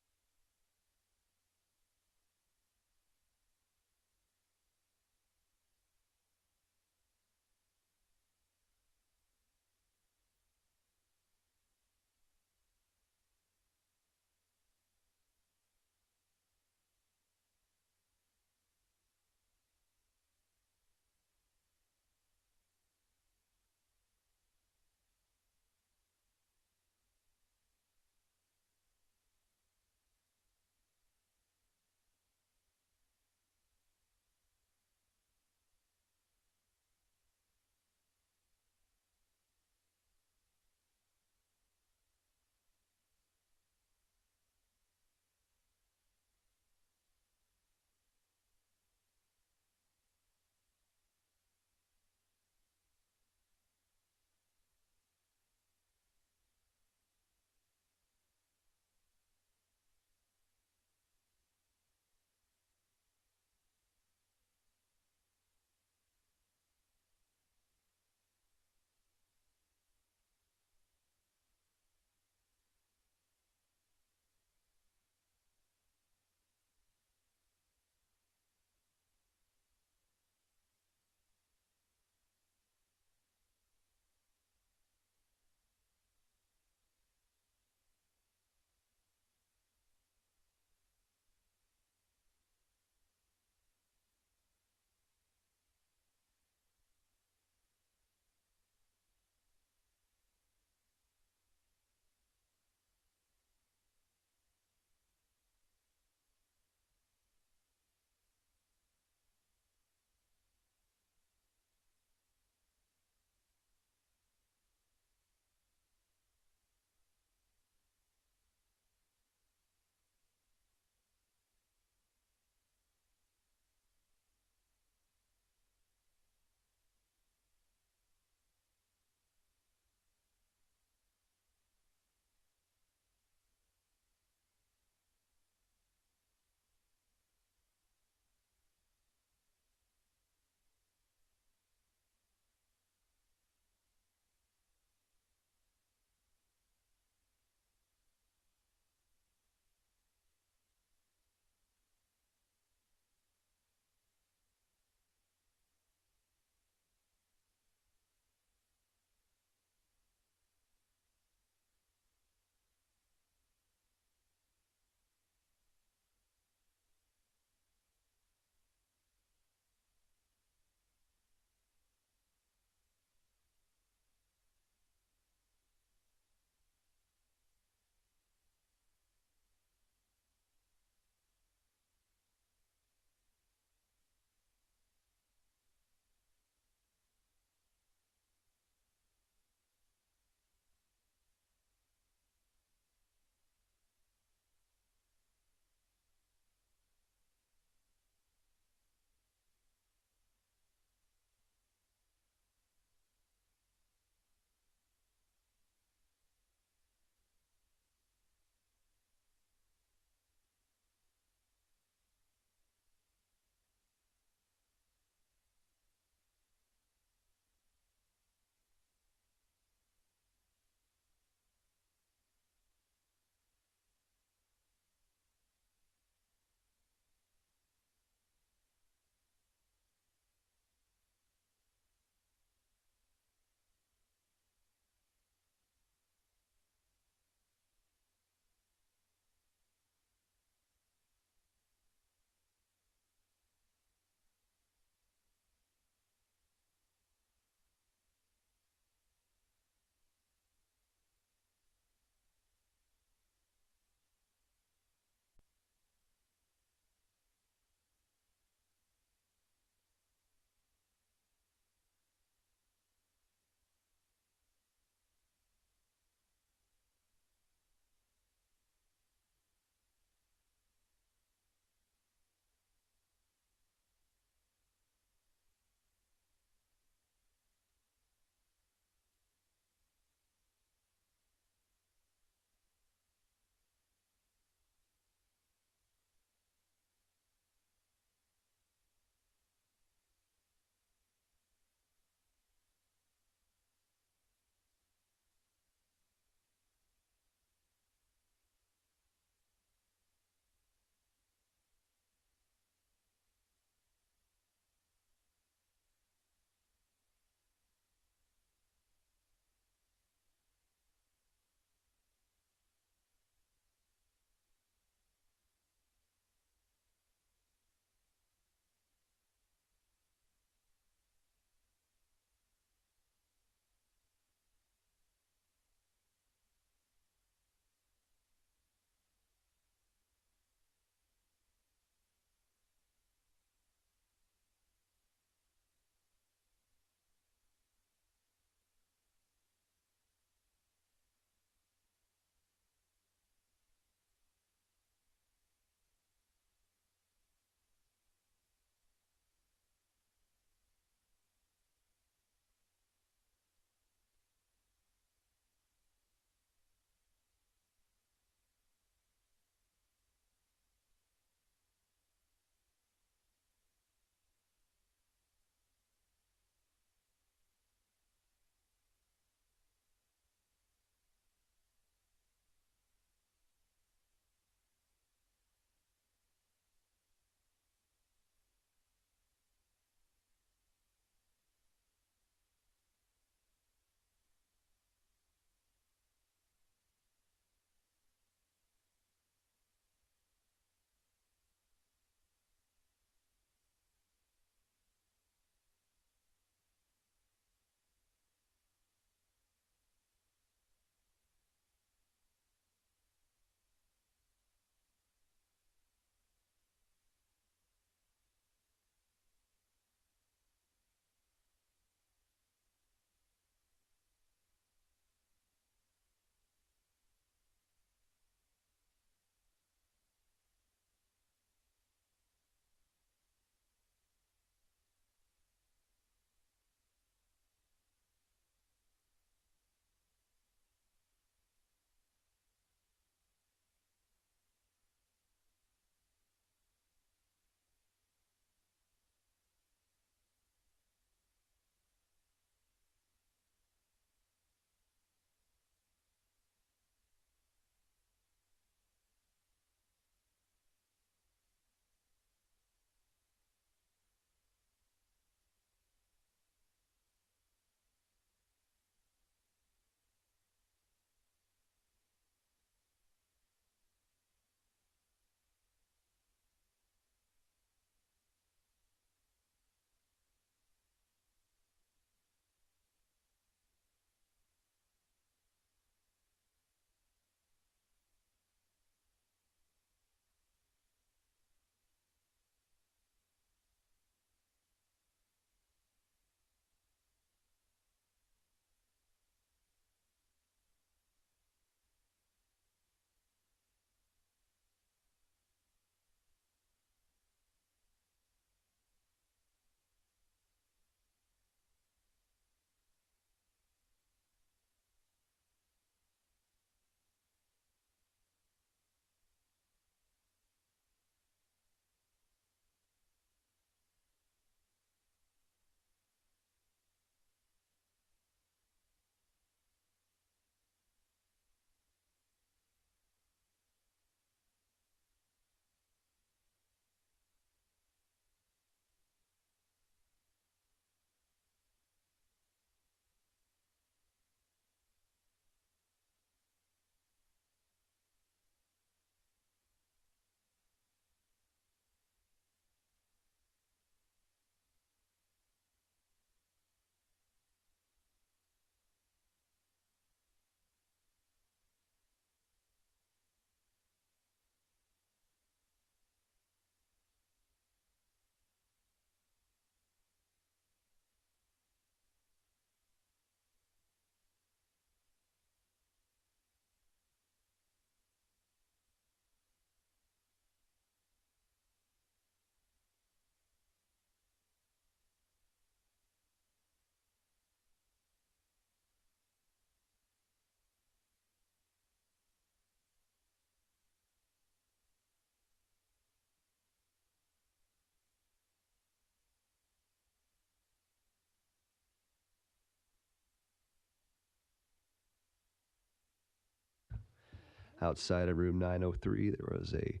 Outside of room 903, there was a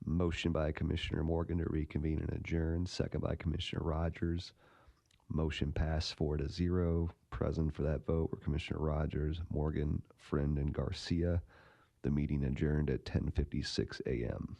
motion by Commissioner Morgan to reconvene and adjourn, second by Commissioner Rogers. Motion passed 4-0. Present for that vote were Commissioner Rogers, Morgan, Friend, and Garcia. The meeting adjourned at 10:56 a.m.